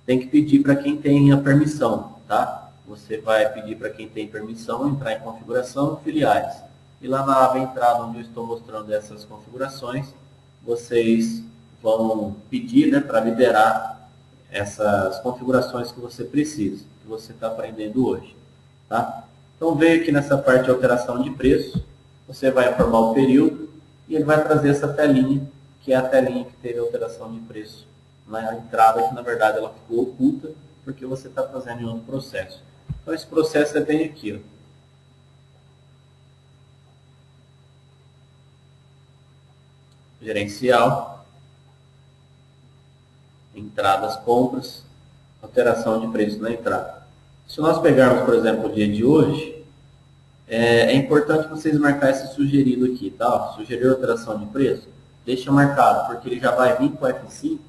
tem que pedir para quem tem a permissão, tá? Você vai pedir para quem tem permissão entrar em configuração filiais. E lá na aba entrada, onde eu estou mostrando essas configurações, vocês vão pedir, né, para liberar essas configurações que você precisa, que você está aprendendo hoje, tá? Então veio aqui nessa parte de alteração de preço, você vai informar o período e ele vai trazer essa telinha, que é a telinha que teve alteração de preço na entrada, que na verdade ela ficou oculta, porque você está fazendo em outro processo. Então esse processo é bem aqui, ó. Gerencial, entradas, compras, alteração de preço na entrada. Se nós pegarmos, por exemplo, o dia de hoje, é importante vocês marcar esse sugerido aqui, tá? Sugerir alteração de preço, deixa marcado, porque ele já vai vir com o F5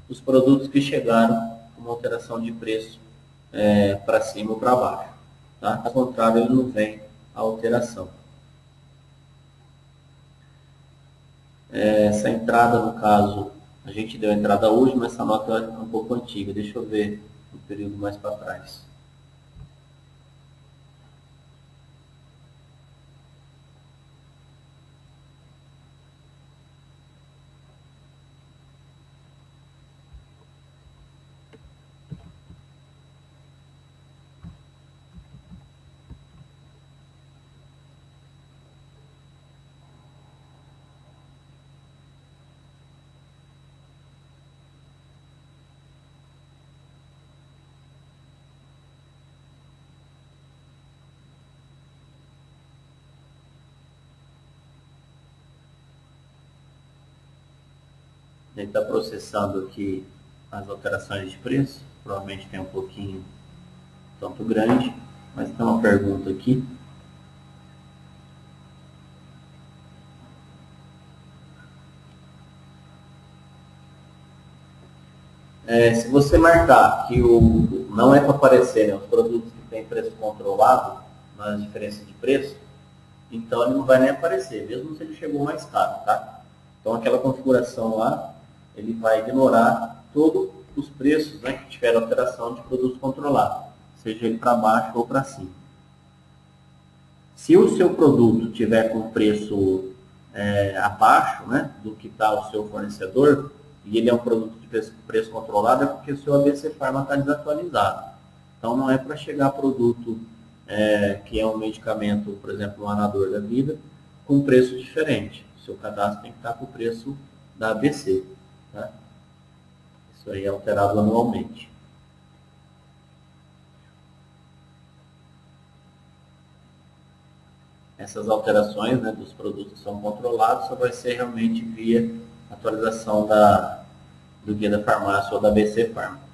os produtos que chegaram com uma alteração de preço para cima ou para baixo, tá? Ao contrário, ele não vem a alteração. Essa entrada, no caso, a gente deu a entrada hoje, mas essa nota é um pouco antiga. Deixa eu ver um período mais para trás. Ele está processando aqui as alterações de preço, provavelmente tem um pouquinho tanto grande, mas tem uma pergunta aqui. Se você marcar que não é para aparecer, né, os produtos que têm preço controlado nas diferenças de preço, então ele não vai nem aparecer, mesmo se ele chegou mais caro, tá? Então aquela configuração lá, ele vai ignorar todos os preços, né, que tiveram alteração de produto controlado, seja ele para baixo ou para cima. Se o seu produto tiver com preço abaixo, né, do que está o seu fornecedor, e ele é um produto de preço controlado, é porque o seu ABC Pharma está desatualizado. Então não é para chegar produto que é um medicamento, por exemplo, um Anador da vida, com preço diferente. O seu cadastro tem que estar com o preço da ABC. Tá? Isso aí é alterado anualmente. Essas alterações, né, dos produtos que são controlados só vai ser realmente via atualização do Guia da Farmácia ou da ABC Pharma.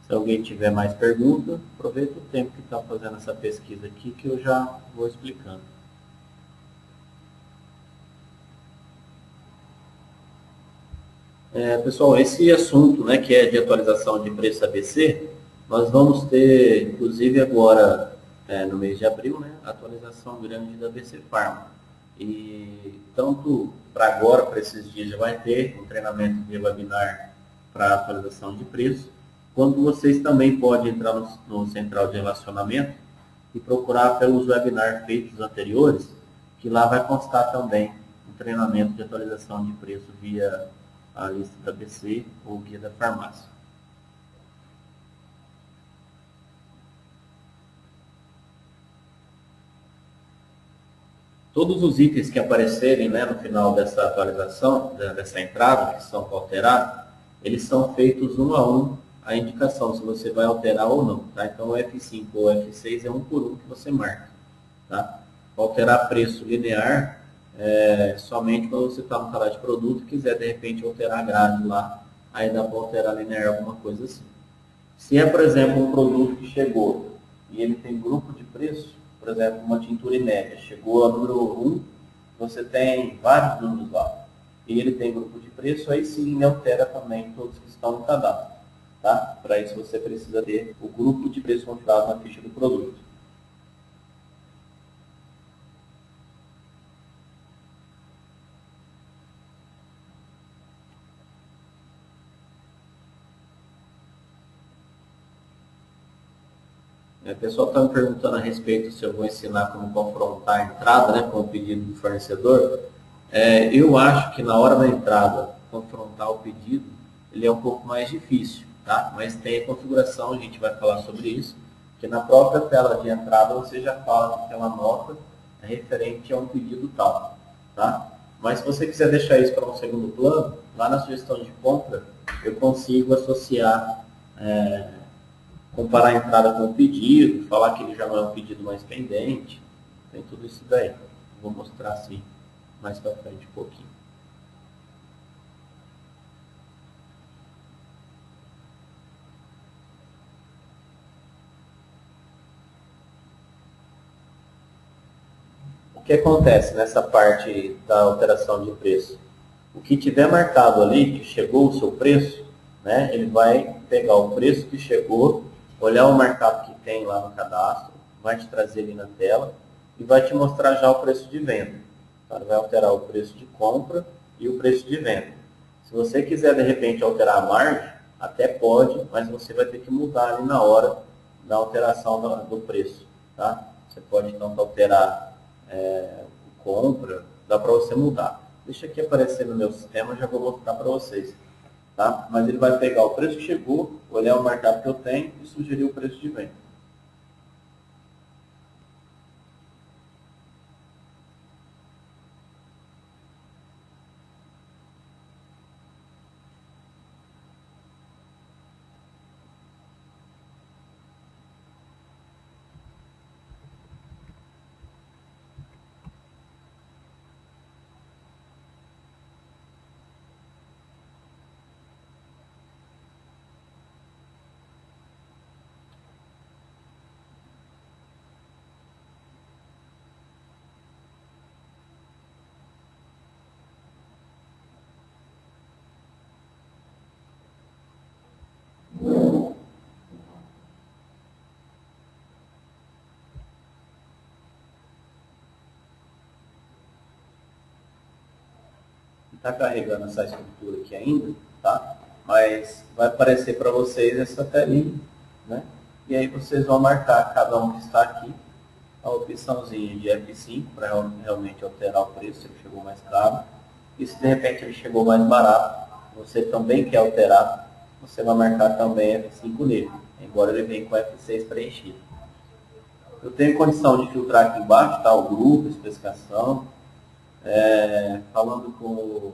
Se alguém tiver mais perguntas, aproveita o tempo que está fazendo essa pesquisa aqui que eu já vou explicando. Pessoal, esse assunto, né, que é de atualização de preço ABC, nós vamos ter, inclusive agora, no mês de abril, né, atualização grande da ABC Farma. E tanto para agora, para esses dias, já vai ter um treinamento de webinar para atualização de preço, quanto vocês também podem entrar no Central de Relacionamento e procurar pelos webinars feitos anteriores, que lá vai constar também um treinamento de atualização de preço via a lista da ABC ou guia da farmácia. Todos os itens que aparecerem, né, no final dessa atualização, dessa entrada, que são para alterar, eles são feitos um a um a indicação se você vai alterar ou não. Tá? Então o F5 ou F6 é um por um que você marca. Tá? Para alterar preço linear, somente quando você está no cadastro de produto e quiser de repente alterar a grade lá, aí dá para alterar linear alguma coisa assim. Se é, por exemplo, um produto que chegou e ele tem grupo de preço, por exemplo, uma tintura inédita, chegou a número 1, você tem vários números lá, e ele tem grupo de preço, aí sim ele altera também todos que estão no cadastro. Tá? Para isso você precisa ter o grupo de preço configurado na ficha do produto. O pessoal está me perguntando a respeito se eu vou ensinar como confrontar a entrada, né, com o pedido do fornecedor. Eu acho que na hora da entrada, confrontar o pedido, ele é um pouco mais difícil, tá? Mas tem a configuração, a gente vai falar sobre isso, que na própria tela de entrada você já fala que aquela nota é referente a um pedido tal, tá? Mas se você quiser deixar isso para um segundo plano, lá na sugestão de compra, eu consigo associar comparar a entrada com o pedido, falar que ele já não é um pedido mais pendente, tem tudo isso daí. Vou mostrar assim mais para frente um pouquinho. O que acontece nessa parte da alteração de preço? O que tiver marcado ali, que chegou o seu preço, né, ele vai pegar o preço que chegou, olhar o markup que tem lá no cadastro, vai te trazer ali na tela e vai te mostrar já o preço de venda. Então, ele vai alterar o preço de compra e o preço de venda. Se você quiser, de repente, alterar a margem, até pode, mas você vai ter que mudar ali na hora da alteração do preço. Tá? Você pode, então, alterar compra, dá para você mudar. Deixa aqui aparecer no meu sistema, já vou mostrar para vocês. Tá? Mas ele vai pegar o preço que chegou, olhar o markup que eu tenho e sugerir o preço de venda. Está carregando essa estrutura aqui ainda, tá? Mas vai aparecer para vocês essa telinha, né? E aí vocês vão marcar cada um que está aqui, a opçãozinha de F5 para realmente alterar o preço, se ele chegou mais caro. E se de repente ele chegou mais barato, você também quer alterar, você vai marcar também F5 nele, embora ele venha com F6 preenchido. Eu tenho condição de filtrar aqui embaixo, tá? O grupo, a especificação. Falando com,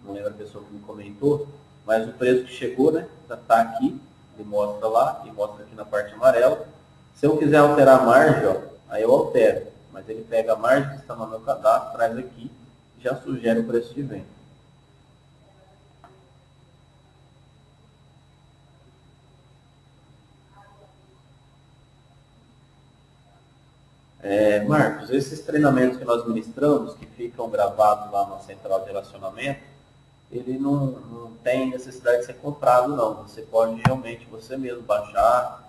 não lembro a pessoa que me comentou, mas o preço que chegou, né? Está aqui, ele mostra lá e mostra aqui na parte amarela. Se eu quiser alterar a margem, ó, aí eu altero. Mas ele pega a margem que está no meu cadastro, traz aqui e já sugere o preço de venda. Marcos, esses treinamentos que nós ministramos, que ficam gravados lá na central de relacionamento, ele não tem necessidade de ser comprado, não. Você pode realmente você mesmo baixar,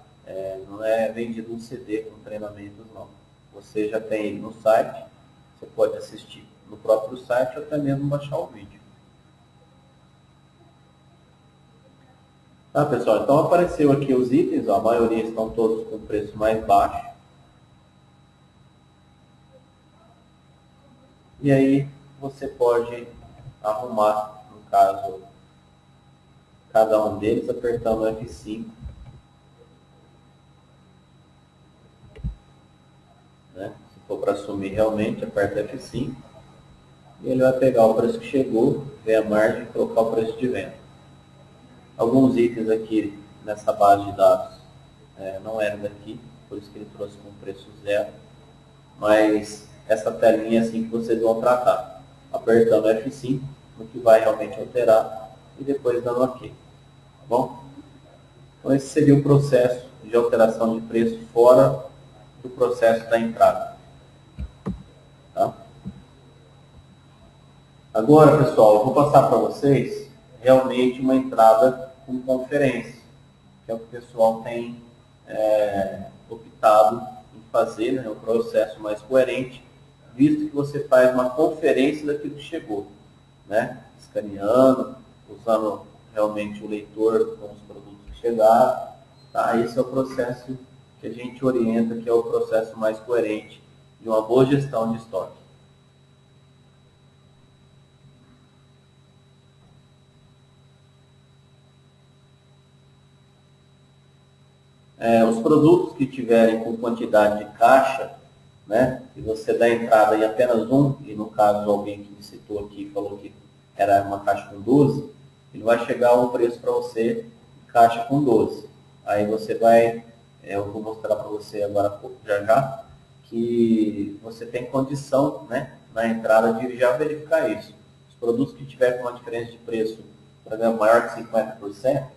não é vendido um CD com treinamentos, não. Você já tem ele no site, você pode assistir no próprio site ou até mesmo baixar o vídeo. Tá, pessoal? Então apareceu aqui os itens, ó, a maioria estão todos com preço mais baixo. E aí você pode arrumar, no caso, cada um deles apertando F5. Né? Se for para assumir realmente, aperta F5. E ele vai pegar o preço que chegou, ver a margem e colocar o preço de venda. Alguns itens aqui nessa base de dados não eram daqui, por isso que ele trouxe com preço zero. Mas essa telinha é assim que vocês vão tratar. Apertando F5, no que vai realmente alterar, e depois dando OK. Tá bom? Então esse seria o processo de alteração de preço fora do processo da entrada. Tá? Agora, pessoal, eu vou passar para vocês realmente uma entrada com conferência, que é o que o pessoal tem optado em fazer, né, um processo mais coerente, visto que você faz uma conferência daquilo que chegou, né, escaneando, usando realmente o leitor com os produtos que chegaram. Tá? Esse é o processo que a gente orienta, que é o processo mais coerente de uma boa gestão de estoque. Os produtos que tiverem com quantidade de caixa, né, e você dá entrada em apenas um, e no caso alguém que me citou aqui falou que era uma caixa com 12, ele vai chegar a um preço para você, caixa com 12. Aí você vai, eu vou mostrar para você agora já, que você tem condição, né, na entrada de já verificar isso. Os produtos que tiver com uma diferença de preço, por exemplo, maior que 50%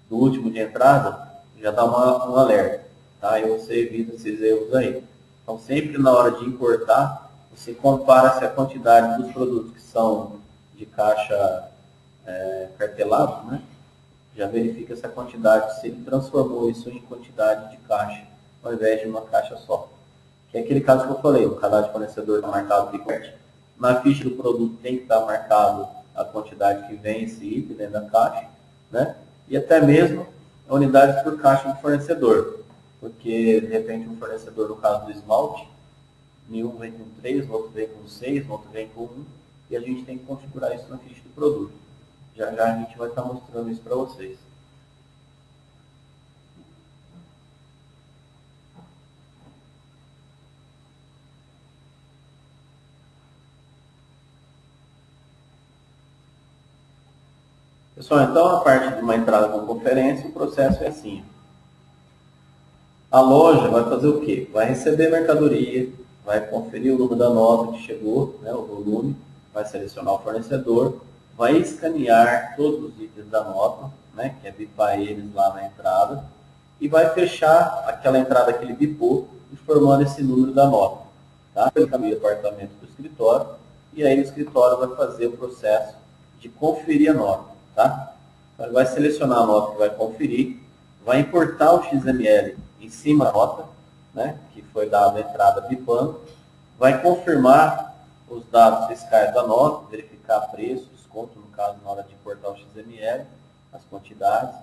do último de entrada, já dá um alerta, tá? E você evita esses erros aí. Então, sempre na hora de importar, você compara se a quantidade dos produtos que são de caixa cartelado, né? Já verifica essa quantidade, se ele transformou isso em quantidade de caixa, ao invés de uma caixa só. Que é aquele caso que eu falei, o cadastro de fornecedor está marcado picote. Na ficha do produto tem que estar marcado a quantidade que vem esse item dentro da caixa, né? E até mesmo unidades por caixa do fornecedor, porque de repente um fornecedor, no caso do esmalte, nenhum vem com 3, o outro vem com 6, o outro vem com 1, e a gente tem que configurar isso na ficha do produto. Já já a gente vai estar mostrando isso para vocês. Pessoal, então a parte de uma entrada com conferência, o processo é assim. A loja vai fazer o quê? Vai receber mercadoria, vai conferir o número da nota que chegou, né, o volume, vai selecionar o fornecedor, vai escanear todos os itens da nota, né, que é bipar eles lá na entrada, e vai fechar aquela entrada que ele bipou, informando esse número da nota. Tá? Ele caminha o departamento do escritório, e aí o escritório vai fazer o processo de conferir a nota. Tá? Então, ele vai selecionar a nota que vai conferir, vai importar o XML em cima da nota, né, que foi dada a entrada bipando, vai confirmar os dados fiscais da nota, verificar preço, desconto, no caso, na hora de importar o XML, as quantidades,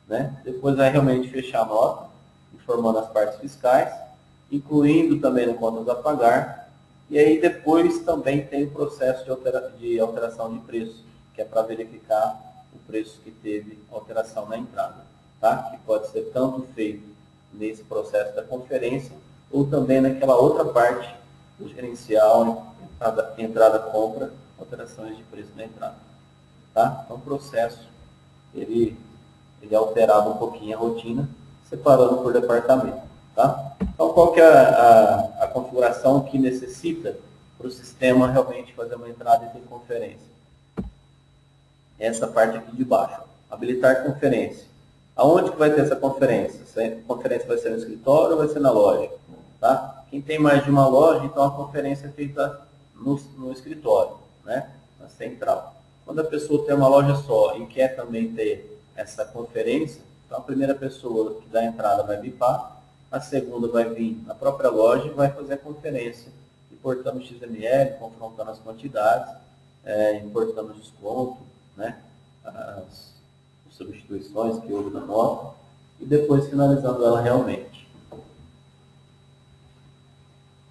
né? Depois vai realmente fechar a nota, informando as partes fiscais, incluindo também no contas a pagar, e aí depois também tem o processo de alteração de preço, que é para verificar o preço que teve alteração na entrada, tá? Que pode ser tanto feito nesse processo da conferência, ou também naquela outra parte do gerencial, entrada compra, alterações de preço na entrada. Tá? Então o processo, ele é alterado um pouquinho a rotina, separando por departamento. Tá? Então qual que é a configuração que necessita para o sistema realmente fazer uma entrada e ter conferência? Essa parte aqui de baixo, habilitar conferência. Aonde que vai ter essa conferência? Essa conferência vai ser no escritório ou vai ser na loja? Tá? Quem tem mais de uma loja, então a conferência é feita no escritório, né? Na central. Quando a pessoa tem uma loja só e quer também ter essa conferência, então a primeira pessoa que dá a entrada vai bipar, a segunda vai vir na própria loja e vai fazer a conferência, importando o XML, confrontando as quantidades, importando o desconto, né, as substituições que houve na nota, e depois finalizando ela realmente.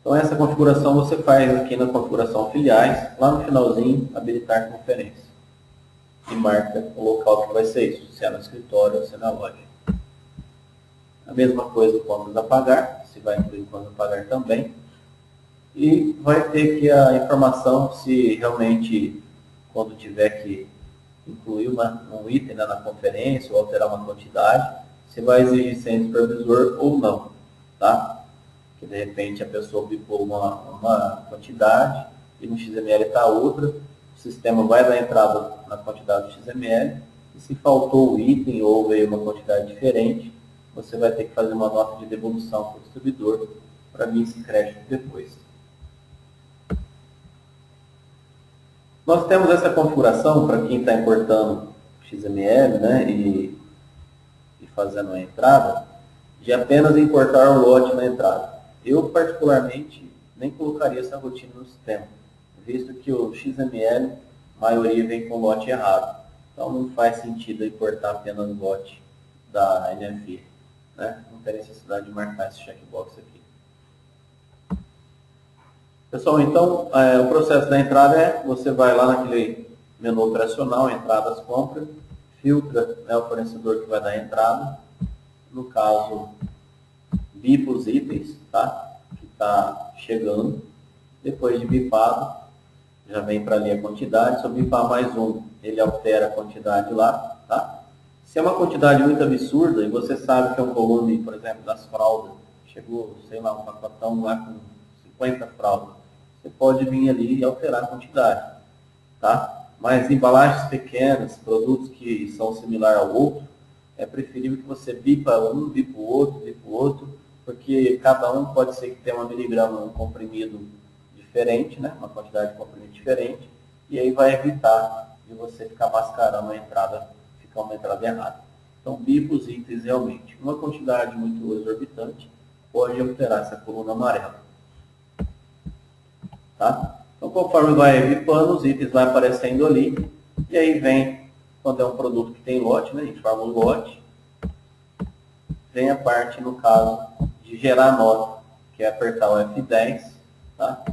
Então essa configuração você faz aqui na configuração filiais, lá no finalzinho, habilitar conferência. E marca o local que vai ser isso, se é no escritório ou se é na loja. A mesma coisa contas a pagar, se vai incluir contas a pagar também. E vai ter aqui a informação se realmente, quando tiver que incluir um item, né, na conferência ou alterar uma quantidade, se vai exigir sem supervisor ou não, tá? Que de repente a pessoa bipou uma quantidade e no XML está outra, o sistema vai dar entrada na quantidade do XML e se faltou o item ou veio uma quantidade diferente, você vai ter que fazer uma nota de devolução para o distribuidor para vir esse crédito depois. Nós temos essa configuração para quem está importando XML, né, e fazendo a entrada, de apenas importar o lote na entrada. Eu, particularmente, nem colocaria essa rotina no sistema, visto que o XML, a maioria vem com lote errado. Então, não faz sentido importar apenas o lote da NFE, né? Não tem necessidade de marcar esse checkbox aqui. Pessoal, então, o processo da entrada você vai lá naquele menu operacional, entradas, compras, filtra, né, o fornecedor que vai dar a entrada, no caso, bipa os itens, tá? Que está chegando. Depois de bipado, já vem para ali a quantidade. Se eu bipar mais um, ele altera a quantidade lá, tá? Se é uma quantidade muito absurda e você sabe que é um volume, por exemplo, das fraldas, chegou, sei lá, um pacotão lá com 50 fraldas, você pode vir ali e alterar a quantidade, tá? Mas embalagens pequenas, produtos que são similares ao outro, é preferível que você bipa um, bipa o outro, porque cada um pode ser que tenha uma miligrama, um comprimido diferente, né? Uma quantidade de comprimido diferente, e aí vai evitar de você ficar mascarando a entrada, ficar uma entrada errada. Então, bipa os itens realmente. Uma quantidade muito exorbitante pode alterar essa coluna amarela. Tá? Então, conforme vai bipando, os itens vão aparecendo ali, e aí vem, quando é um produto que tem lote, né? A gente forma um lote, vem a parte, no caso, de gerar nota, que é apertar o F10, tá?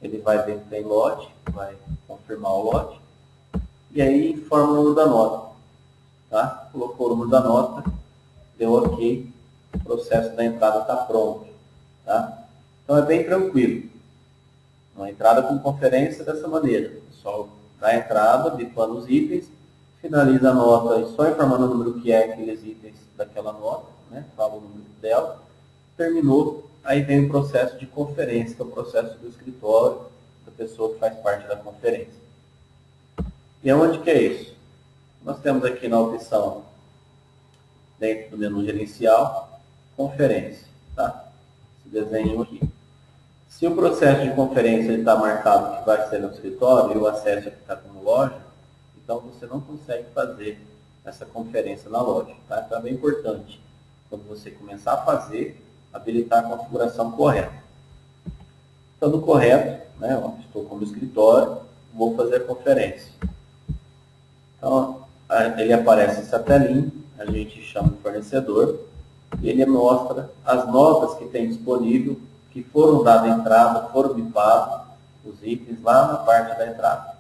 Ele vai ver que tem lote, vai confirmar o lote, e aí informa o número da nota, tá? Colocou o número da nota, deu OK, o processo da entrada está pronto, tá? Então é bem tranquilo. Uma entrada com conferência dessa maneira. O pessoal dá a entrada, bipando os itens, finaliza a nota só informando o número que é aqueles itens daquela nota, né? Fala o número dela, terminou, aí vem o processo de conferência, que é o processo do escritório, da pessoa que faz parte da conferência. E onde que é isso? Nós temos aqui na opção, dentro do menu gerencial, conferência, tá? Esse desenho aqui. Se o processo de conferência está marcado que vai ser no escritório e o acesso está como loja, então você não consegue fazer essa conferência na loja. Tá? Então é bem importante, quando você começar a fazer, habilitar a configuração correta. Estando correto, né, ó, estou como escritório, vou fazer a conferência. Então, ele aparece essa telinha, a gente chama o fornecedor, e ele mostra as notas que tem disponível, que foram dadas entrada, foram bipados, os itens lá na parte da entrada.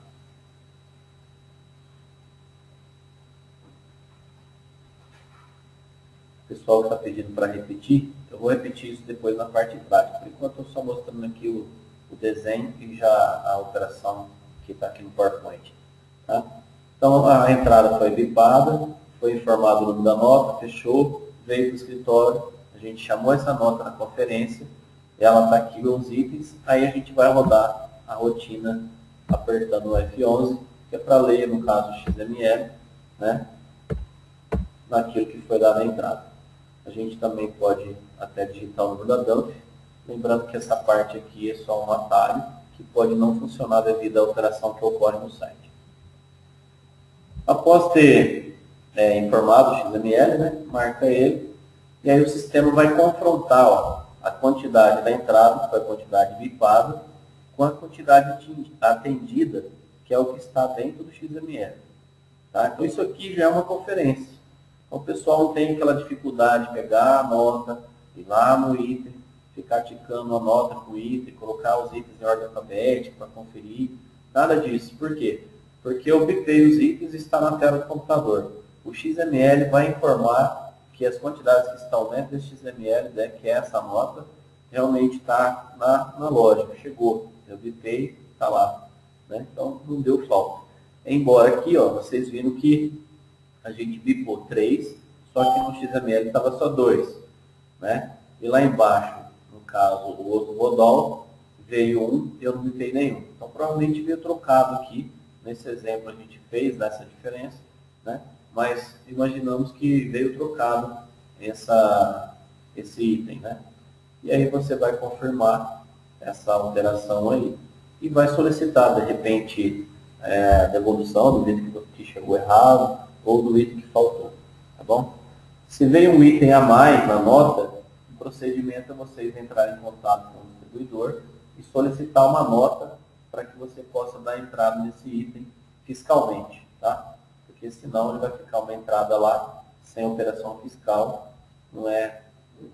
O pessoal está pedindo para repetir, eu vou repetir isso depois na parte prática. Por enquanto, eu estou só mostrando aqui o desenho e já a operação que está aqui no PowerPoint. Tá? Então, a entrada foi bipada, foi informado o número da nota, fechou, veio para o escritório, a gente chamou essa nota na conferência, ela está aqui os itens, aí a gente vai rodar a rotina apertando o F11, que é para ler, no caso, o XML, né, naquilo que foi dado na entrada. A gente também pode até digitar o número da DUNF, lembrando que essa parte aqui é só um atalho, que pode não funcionar devido à alteração que ocorre no site. Após ter informado o XML, né, marca ele, e aí o sistema vai confrontar a quantidade da entrada, que foi a quantidade bipada, com a quantidade atendida, que é o que está dentro do XML. Tá? Então isso aqui já é uma conferência. Então o pessoal não tem aquela dificuldade de pegar a nota, ir lá no item, ficar ticando a nota com o item, colocar os itens em ordem alfabética para conferir. Nada disso. Por quê? Porque eu bipei os itens e está na tela do computador. O XML vai informar que as quantidades que estão dentro desse XML, né, que é essa nota, realmente está na lógica, chegou. Eu bipei, está lá. Né? Então, não deu falta. Embora aqui, ó, vocês viram que a gente bipou 3, só que no XML estava só 2. Né? E lá embaixo, no caso, o outro Rodol, veio 1 e eu não bipei nenhum. Então, provavelmente veio trocado aqui. Nesse exemplo, a gente fez essa diferença, né? Mas imaginamos que veio trocado esse item, né? E aí você vai confirmar essa alteração aí e vai solicitar, de repente, a devolução do item que chegou errado ou do item que faltou, tá bom? Se veio um item a mais na nota, o procedimento é vocês entrarem em contato com o distribuidor e solicitar uma nota para que você possa dar entrada nesse item fiscalmente, tá? Porque senão ele vai ficar uma entrada lá sem operação fiscal. Não é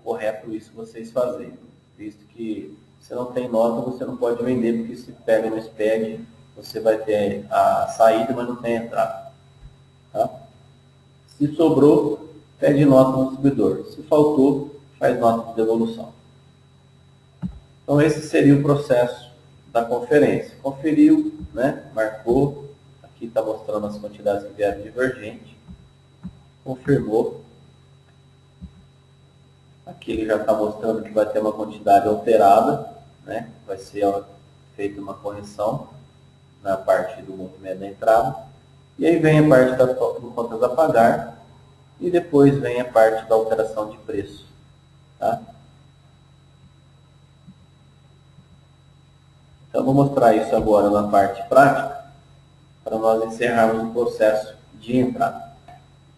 correto isso vocês fazerem, visto que se não tem nota, você não pode vender, porque se pega no SPED, você vai ter a saída, mas não tem a entrada. Tá? Se sobrou, pede nota no distribuidor. Se faltou, faz nota de devolução. Então esse seria o processo da conferência. Conferiu, né? Marcou. Aqui está mostrando as quantidades que vieram divergente. Confirmou. Aqui ele já está mostrando que vai ter uma quantidade alterada, né? Vai ser feita uma correção na parte do movimento da entrada. E aí vem a parte do contas a pagar e depois vem a parte da alteração de preço. Tá? Então eu vou mostrar isso agora na parte prática, para nós encerrarmos o processo de entrada.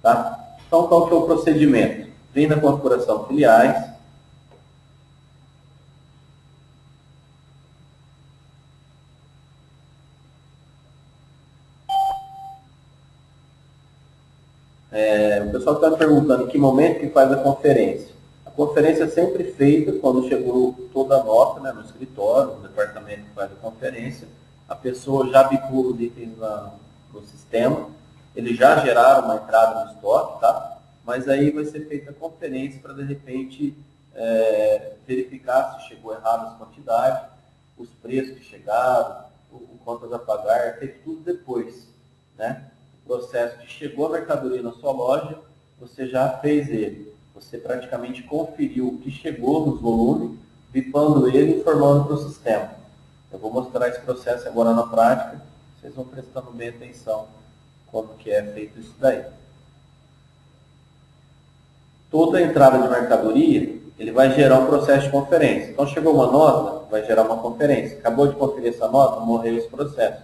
Tá? Então qual que é o procedimento? Vem na configuração filiais. O pessoal está perguntando em que momento que faz a conferência. A conferência é sempre feita quando chegou toda a nota, né, no escritório, no departamento que faz a conferência. A pessoa já bipou os itens no sistema, eles já geraram uma entrada no estoque, tá? Mas aí vai ser feita a conferência para, de repente, verificar se chegou errado as quantidades, os preços que chegaram, o contas a pagar, feito tudo depois, né? O processo de chegou a mercadoria na sua loja, você já fez ele. Você praticamente conferiu o que chegou nos volumes, bipando ele e informando para o sistema. Eu vou mostrar esse processo agora na prática, vocês vão prestando bem atenção como que é feito isso daí. Toda entrada de mercadoria, ele vai gerar um processo de conferência. Então chegou uma nota, vai gerar uma conferência. Acabou de conferir essa nota, morreu esse processo.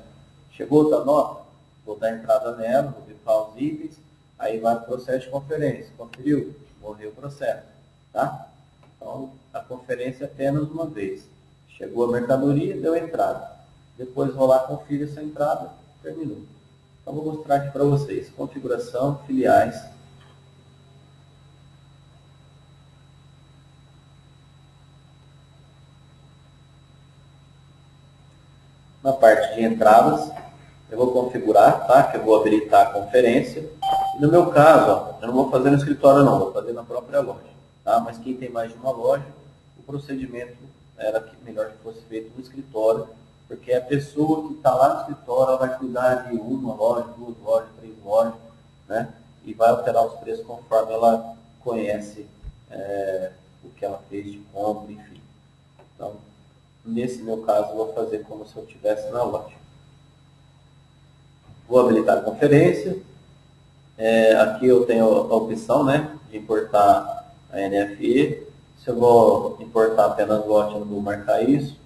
Chegou outra nota, vou dar entrada nela, vou bipar os itens, aí vai para o processo de conferência. Conferiu? Morreu o processo. Tá? Então, a conferência é apenas uma vez. Chegou a mercadoria, deu entrada. Depois vou lá, confiro essa entrada, terminou. Então, vou mostrar aqui para vocês. Configuração, filiais. Na parte de entradas, eu vou configurar, tá? Que eu vou habilitar a conferência. E no meu caso, ó, eu não vou fazer no escritório não, vou fazer na própria loja. Tá? Mas quem tem mais de uma loja, o procedimento era que melhor que fosse feito no escritório, porque a pessoa que está lá no escritório ela vai cuidar de uma loja, duas lojas, três lojas, né? E vai alterar os preços conforme ela conhece o que ela fez de compra, enfim. Então, nesse meu caso, eu vou fazer como se eu estivesse na loja. Vou habilitar a conferência. Aqui eu tenho a opção, né, de importar a NFE. Se eu vou importar apenas lote, eu não vou marcar isso.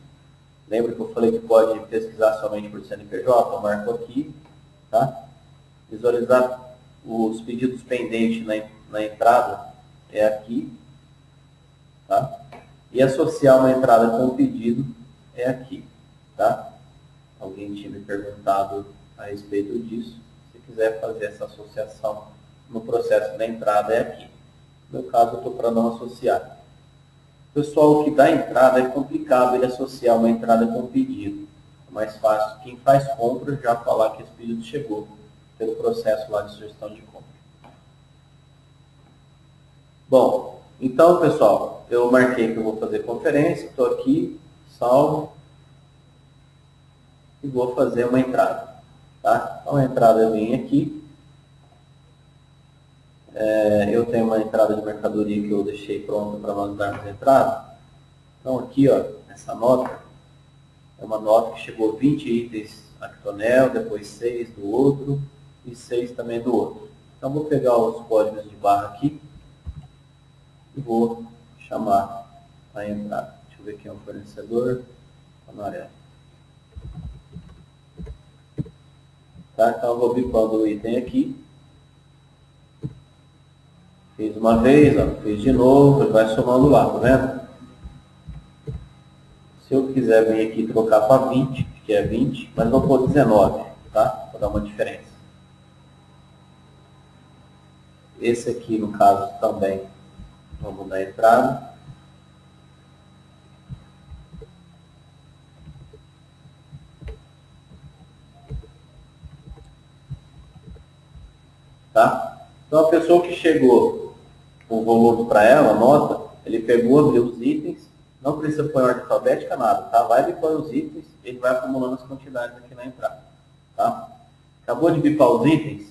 Lembra que eu falei que pode pesquisar somente por CNPJ? Eu marco aqui. Tá? Visualizar os pedidos pendentes na entrada é aqui, tá? E associar uma entrada com o pedido é aqui, tá? Alguém tinha me perguntado a respeito disso. Se quiser fazer essa associação no processo da entrada é aqui. No meu caso, eu estou para não associar. Pessoal, o que dá entrada é complicado ele associar uma entrada com um pedido. É mais fácil quem faz compra já falar que esse pedido chegou pelo processo lá de sugestão de compra. Bom, então, pessoal, eu marquei que eu vou fazer conferência, estou aqui, salvo, e vou fazer uma entrada. Tá? Então, a entrada eu venho aqui. Eu tenho uma entrada de mercadoria que eu deixei pronta para nós darmos entrada. Então, aqui, ó, essa nota, é uma nota que chegou 20 itens Actonel, depois 6 do outro e 6 também do outro. Então, vou pegar os códigos de barra aqui e vou chamar a entrada. Deixa eu ver quem é o fornecedor. Amarelo. Tá? Então, eu vou bipando o item aqui. Fiz uma vez, ó, fiz de novo, ele vai somando lá, tá vendo? Se eu quiser vir aqui e trocar para 20, que é 20, mas vou pôr 19, tá? Para dar uma diferença. Esse aqui, no caso, também, vamos dar entrada. Tá? Então, a pessoa que chegou o volume para ela, a nota, ele pegou, abriu os itens, não precisa pôr em ordem alfabética, nada, tá? Vai bipar os itens, ele vai acumulando as quantidades aqui na entrada, tá? Acabou de bipar os itens,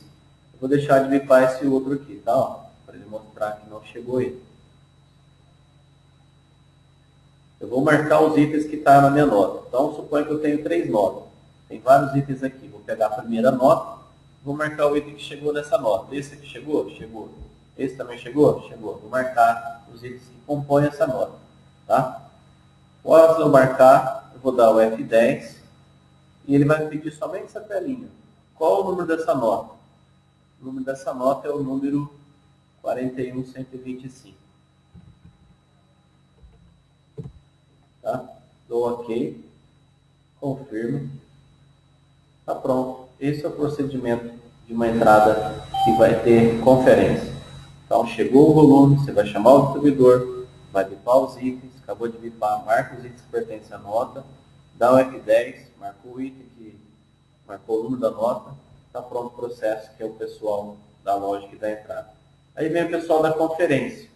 eu vou deixar de bipar esse outro aqui, tá? Para ele mostrar que não chegou ele. Eu vou marcar os itens que estão na minha nota. Então, suponha que eu tenho 3 notas. Tem vários itens aqui. Vou pegar a primeira nota, vou marcar o item que chegou nessa nota. Esse aqui chegou? Chegou. Esse também chegou? Chegou. Vou marcar os itens que compõem essa nota. Tá? Após eu marcar, eu vou dar o F10 e ele vai pedir somente essa telinha. Qual o número dessa nota? O número dessa nota é o número 41125. Tá? Dou OK, confirmo. Tá pronto. Esse é o procedimento de uma entrada que vai ter conferência. Então, chegou o volume, você vai chamar o distribuidor, vai bipar os itens, acabou de bipar, marca os itens que pertencem à nota, dá o F10, marcou o item que marcou o número da nota, está pronto o processo, que é o pessoal da loja que dá entrada. Aí vem o pessoal da conferência.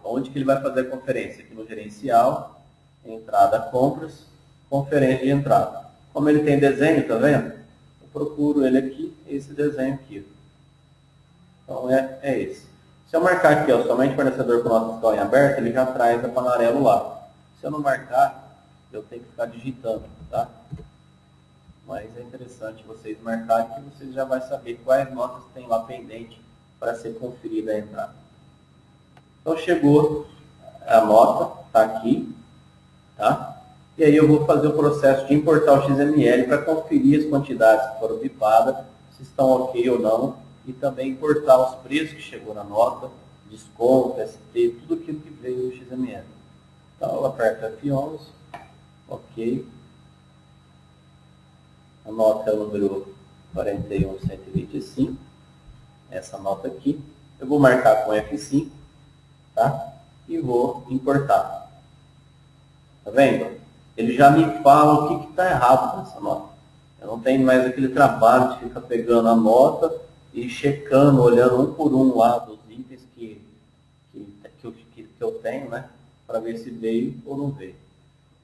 Onde que ele vai fazer a conferência? Aqui no gerencial, entrada compras, conferência de entrada. Como ele tem desenho, tá vendo? Eu procuro ele aqui, esse desenho aqui. Então é esse. Se eu marcar aqui, ó, somente fornecedor com nota fiscal em aberto, ele já traz a panarelo lá. Se eu não marcar, eu tenho que ficar digitando, tá? Mas é interessante vocês marcarem que vocês já vão saber quais notas tem lá pendente para ser conferida a entrada. Então chegou a nota, está aqui, tá? E aí eu vou fazer o processo de importar o XML para conferir as quantidades que foram bipadas, se estão ok ou não, e também importar os preços que chegou na nota, desconto, ST, tudo aquilo que veio do XML. Então eu aperto F11, ok. A nota é o número 41125, essa nota aqui. Eu vou marcar com F5, tá? E vou importar. Tá vendo? Ele já me fala o que está errado nessa nota. Eu não tenho mais aquele trabalho de ficar pegando a nota e checando, olhando um por um lá dos itens que eu tenho, né? Para ver se veio ou não veio.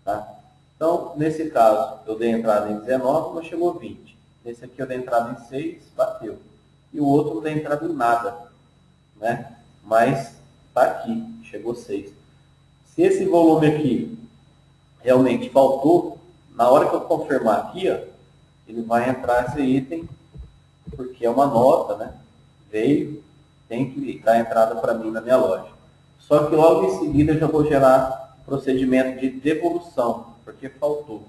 Tá? Então, nesse caso, eu dei entrada em 19, mas chegou 20. Nesse aqui eu dei entrada em 6, bateu. E o outro não dei entrada em nada, né? Mas está aqui, chegou 6. Se esse volume aqui realmente faltou, na hora que eu confirmar aqui, ó, ele vai entrar esse item, porque é uma nota, né? Veio, tem que dar entrada para mim na minha loja. Só que logo em seguida eu já vou gerar o procedimento de devolução, porque faltou.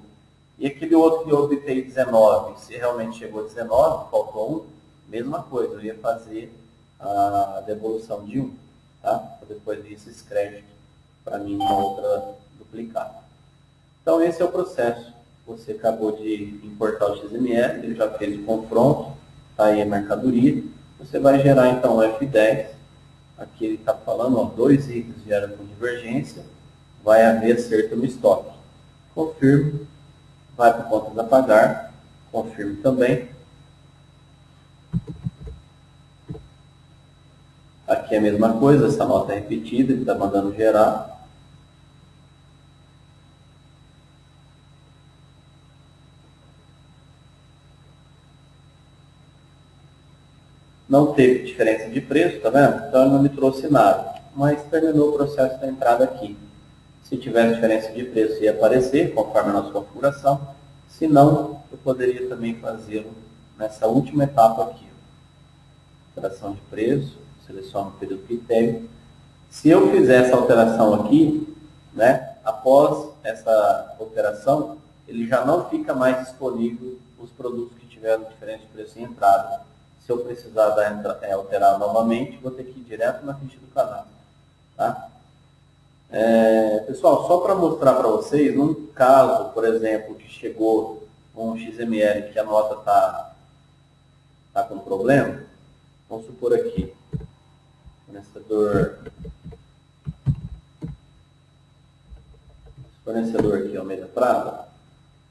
E aquele outro que eu obtei 19, se realmente chegou a 19, faltou 1, mesma coisa, eu ia fazer a devolução de 1, tá? Depois disso, esse crédito para mim uma outra duplicada. Então, esse é o processo. Você acabou de importar o XML, ele já fez o confronto, está aí a mercadoria. Você vai gerar, então, o F10. Aqui ele está falando, ó, 2 itens vieram com divergência, vai haver acerto no estoque. Confirmo, vai para contas a pagar, confirmo também. Aqui é a mesma coisa, essa nota é repetida, ele está mandando gerar. Não teve diferença de preço, tá vendo? Então ele não me trouxe nada, mas terminou o processo da entrada aqui. Se tivesse diferença de preço ia aparecer, conforme a nossa configuração. Se não, eu poderia também fazê-lo nessa última etapa aqui. Alteração de preço, seleciono o período critério. Se eu fizer essa alteração aqui, né, após essa alteração, ele já não fica mais disponível os produtos que tiveram diferença de preço em entrada. Se eu precisar alterar novamente, vou ter que ir direto na ficha do cadastro. Tá? Pessoal, só para mostrar para vocês, num caso, por exemplo, que chegou um XML que a nota tá com problema, vamos supor aqui, fornecedor aqui, Almeida Prata,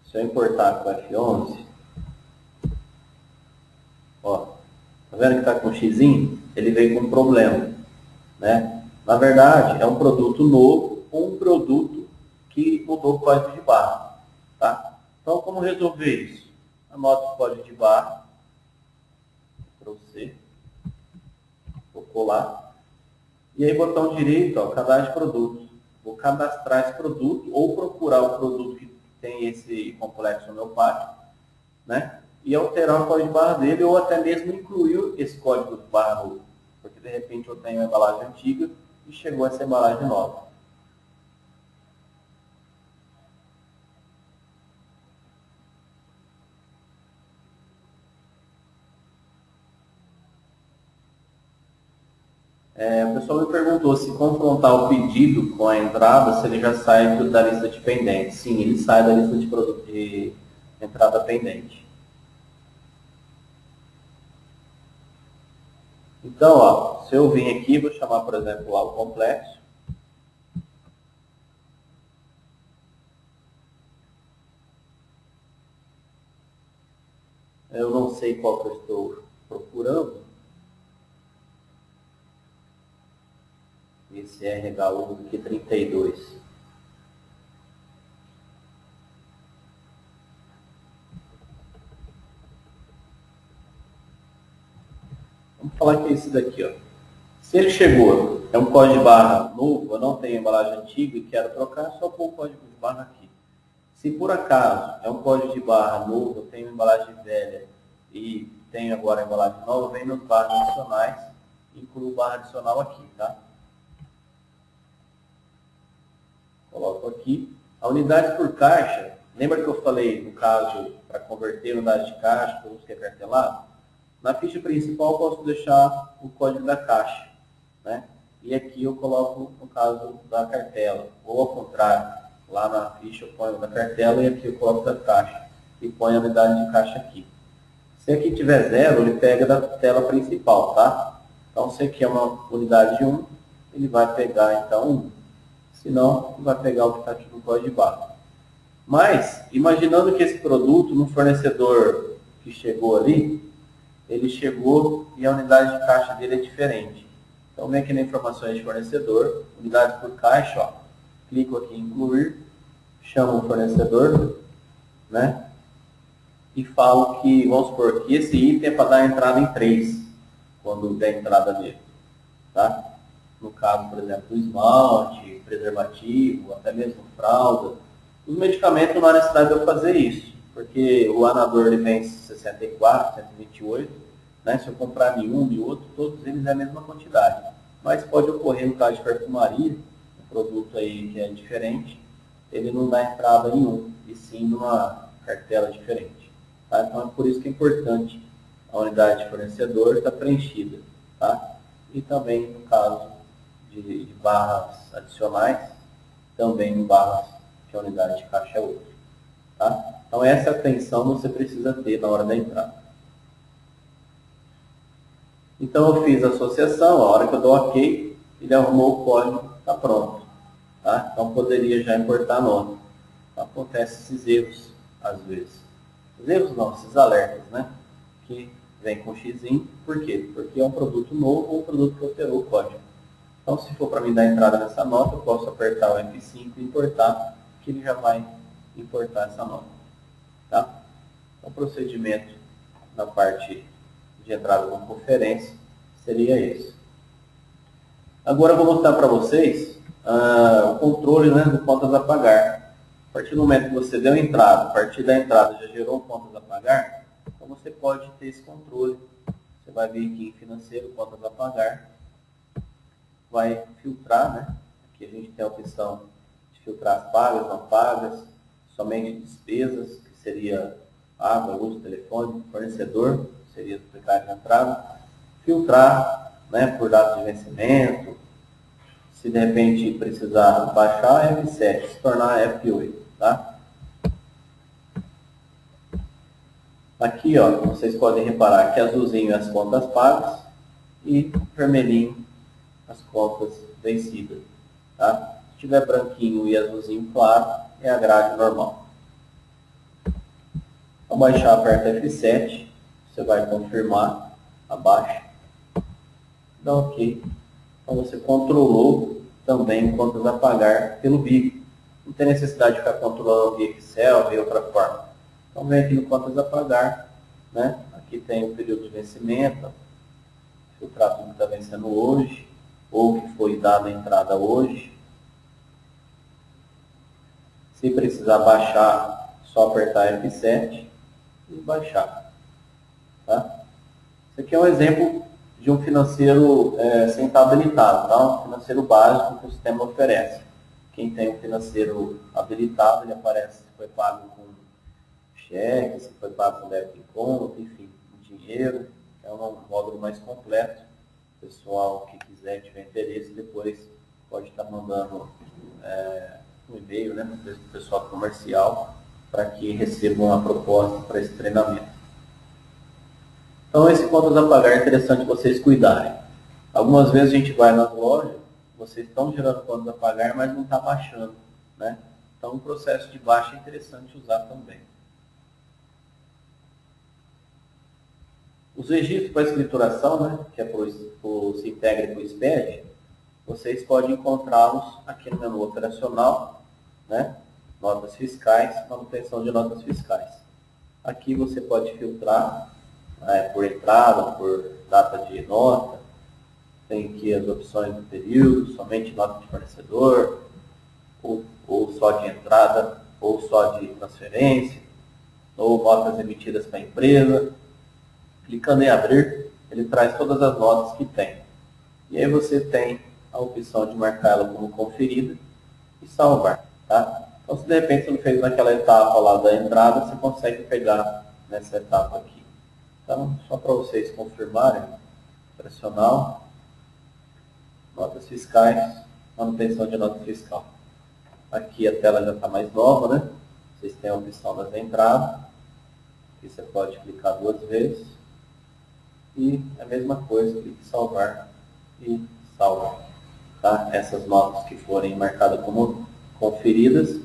se eu importar com F11, ó, tá vendo que está com Xzinho? Ele veio com problema, né? Na verdade, é um produto novo ou um produto que mudou o código de barra, tá? Então, como resolver isso? Anota o código de barra para você, vou colar, e aí botão direito, ó, cadastro de produto. Vou cadastrar esse produto ou procurar o produto que tem esse complexo homeopático, né? E alterar o código de barra dele ou até mesmo incluir esse código de barra novo. Porque de repente eu tenho uma embalagem antiga e chegou essa embalagem nova. O pessoal me perguntou se confrontar o pedido com a entrada, se ele já sai da lista de pendentes. Sim, ele sai da lista de produto de entrada pendente. Então, ó, se eu vim aqui, vou chamar, por exemplo, lá o complexo. Eu não sei qual que eu estou procurando. Esse RH1 aqui, 32. Vamos falar que é esse daqui, ó. Se ele chegou, é um código de barra novo, eu não tenho embalagem antiga e quero trocar, é só pôr o código de barra aqui. Se por acaso é um código de barra novo, eu tenho embalagem velha e tenho agora a embalagem nova, eu venho nos barras adicionais, incluo barra adicional aqui, tá? Coloco aqui. A unidade por caixa, lembra que eu falei, no caso, para converter unidade de caixa, produto que é cartelado? Na ficha principal eu posso deixar o código da caixa, né? E aqui eu coloco, no caso, da cartela. Ou ao contrário, lá na ficha eu ponho da cartela e aqui eu coloco da caixa. E ponho a unidade de caixa aqui. Se aqui tiver 0, ele pega da tela principal, tá? Então, se aqui é uma unidade de 1, ele vai pegar, então, 1. Se não, ele vai pegar o que está aqui no código de barra. Mas, imaginando que esse produto, no fornecedor que chegou ali, ele chegou e a unidade de caixa dele é diferente. Então, vem aqui na informações de fornecedor, unidade por caixa, ó, clico aqui em incluir, chamo o fornecedor, né? E falo que, vamos supor, que esse item é para dar entrada em 3, quando der entrada nele, tá? No caso, por exemplo, do esmalte, preservativo, até mesmo fralda. Os medicamentos não há necessidade de eu fazer isso, porque o anador ele vence 64, 128, né? Se eu comprar nenhum e outro, todos eles é a mesma quantidade. Mas pode ocorrer no caso de perfumaria, um produto aí que é diferente, ele não dá entrada em um, e sim numa cartela diferente. Tá? Então é por isso que é importante a unidade de fornecedor estar preenchida. Tá? E também no caso de barras adicionais, também em barras que a unidade de caixa é outra. Tá? Então essa atenção você precisa ter na hora da entrada. Então eu fiz a associação, a hora que eu dou OK, ele arrumou o código, está pronto. Tá? Então poderia já importar a nota. Então, acontece esses erros, às vezes. Os erros não, esses alertas, né? Que vem com X, por quê? Porque é um produto novo ou um produto que alterou o código. Então se for para mim dar entrada nessa nota, eu posso apertar o F5 e importar, que ele já vai importar essa nota. Tá? Então o procedimento na parte de entrada com conferência seria esse. Agora eu vou mostrar para vocês o controle, né, do contas a pagar. A partir do momento que você deu entrada, a partir da entrada já gerou contas a pagar, então você pode ter esse controle. Você vai vir aqui em financeiro, contas a pagar, vai filtrar, né? Aqui a gente tem a opção de filtrar as pagas, não pagas, somente despesas, que seria água, luz, telefone, fornecedor, seria duplicar de entrada, filtrar, né, por data de vencimento, se de repente precisar baixar F7, se tornar F8, tá? Aqui, ó, vocês podem reparar que azulzinho é as contas pagas e vermelhinho as contas vencidas, tá? Se tiver branquinho e azulzinho claro, é a grade normal. Ao baixar, aperta F7, você vai confirmar, abaixa, dá OK. Então você controlou também contas a pagar pelo BIG. Não tem necessidade de ficar controlando via Excel, via outra forma. Então vem aqui no contas a pagar, né? Aqui tem o período de vencimento, filtrar tudo que está vencendo hoje, ou que foi dada a entrada hoje. Se precisar baixar, só apertar F7 e baixar. Tá? Esse aqui é um exemplo de um financeiro sem estar habilitado, tá? Um financeiro básico que o sistema oferece. Quem tem um financeiro habilitado, ele aparece se foi pago com cheque, se foi pago com débito em conta, enfim, dinheiro. É um módulo mais completo. O pessoal que quiser, tiver interesse, depois pode estar mandando um e-mail, né, para o pessoal comercial, para que recebam a proposta para esse treinamento. Então, esse contas a pagar é interessante vocês cuidarem. Algumas vezes a gente vai nas lojas, vocês estão gerando contas a pagar, mas não está baixando, né? Então, o processo de baixa é interessante usar também. Os registros para escrituração, né, que é para o Sintegre e para o SPED, vocês podem encontrá-los aqui no menu operacional, né, notas fiscais, manutenção de notas fiscais. Aqui você pode filtrar por entrada, por data de nota, tem aqui as opções do período, somente nota de fornecedor, ou só de entrada, ou só de transferência, ou notas emitidas para a empresa. Clicando em abrir, ele traz todas as notas que tem. E aí você tem a opção de marcar ela como conferida e salvar. Tá? Então, se de repente você não fez naquela etapa lá da entrada, você consegue pegar nessa etapa aqui. Então, só para vocês confirmarem, operacional, notas fiscais, manutenção de nota fiscal. Aqui a tela já está mais nova, né? Vocês têm a opção das entradas. Aqui você pode clicar 2 vezes. E a mesma coisa, clique em salvar e salva. Tá? Essas notas que forem marcadas como conferidas,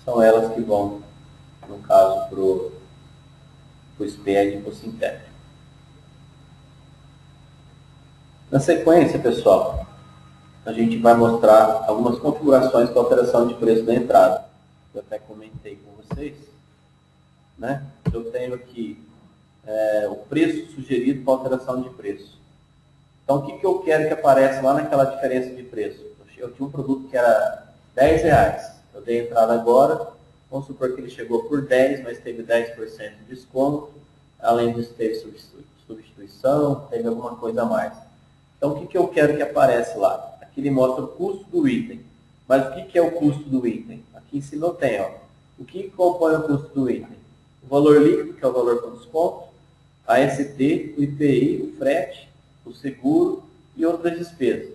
são elas que vão, no caso, para o SPED e para o Sintegre. Na sequência, pessoal, a gente vai mostrar algumas configurações para alteração de preço da entrada. Eu até comentei com vocês, né? Eu tenho aqui o preço sugerido para alteração de preço. Então, o que eu quero que apareça lá naquela diferença de preço? Eu tinha um produto que era R$10. Eu dei entrada agora, vamos supor que ele chegou por 10, mas teve 10% de desconto. Além disso, teve substituição, teve alguma coisa a mais. Então, o que eu quero que apareça lá? Aqui ele mostra o custo do item. Mas o que é o custo do item? Aqui em cima eu tenho, ó, o que compõe o custo do item? o valor líquido, que é o valor com desconto, a ST, o IPI, o frete, o seguro e outras despesas.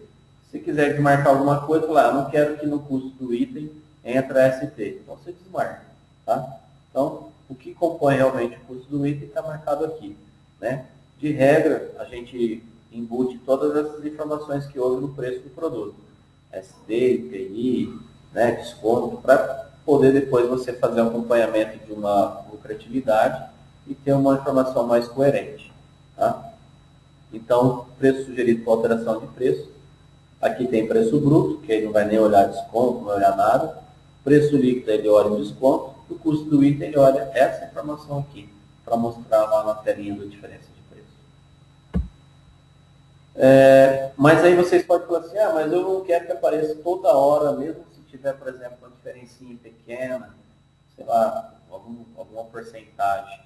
Se quiser desmarcar alguma coisa, falar, não quero que no custo do item entre a ST. Então você desmarca. Tá? Então, o que compõe realmente o custo do item está marcado aqui. Né? De regra, a gente embute todas essas informações que houve no preço do produto. ST, IPI, né, desconto, para poder depois você fazer um acompanhamento de uma lucratividade e ter uma informação mais coerente. Tá? Então, preço sugerido para alteração de preço. Aqui tem preço bruto, que ele não vai nem olhar desconto, não vai olhar nada. Preço líquido, ele olha o desconto. O custo do item, ele olha essa informação aqui, para mostrar lá na telinha da diferença de preço. Mas aí vocês podem falar assim, mas eu não quero que apareça toda hora, mesmo se tiver, por exemplo, uma diferencinha pequena, sei lá, alguma porcentagem.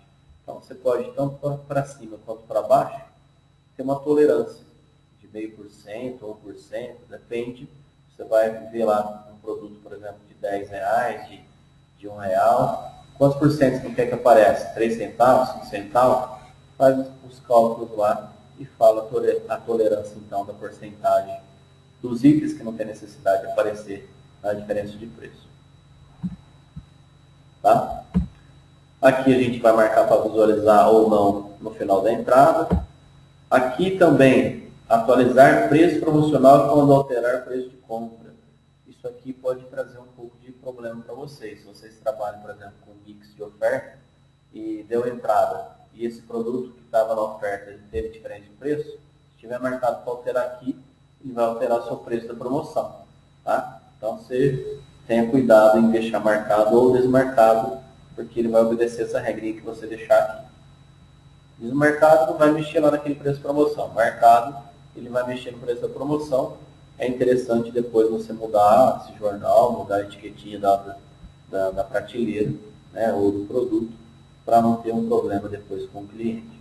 Então, você pode, tanto para cima quanto para baixo, ter uma tolerância de 0,5%, 1%, depende. Você vai ver lá um produto, por exemplo, de R$10, de R$1. Quantos por cento você quer que apareça? 3 centavos, 5 centavos? Faz os cálculos lá e fala a tolerância, então, da porcentagem dos itens que não tem necessidade de aparecer na diferença de preço. Tá? Aqui a gente vai marcar para visualizar ou não no final da entrada. Aqui também, atualizar preço promocional quando alterar preço de compra. Isso aqui pode trazer um pouco de problema para vocês. Se vocês trabalham, por exemplo, com mix de oferta e deu entrada, e esse produto que estava na oferta teve diferença de preço, se tiver marcado para alterar aqui, ele vai alterar o seu preço da promoção. Tá? Então, você tenha cuidado em deixar marcado ou desmarcado, porque ele vai obedecer essa regrinha que você deixar aqui. Desmarcado não vai mexer lá naquele preço de promoção. Marcado, ele vai mexer no preço da promoção. É interessante depois você mudar esse jornal, mudar a etiquetinha da prateleira, né, ou do produto, para não ter um problema depois com o cliente.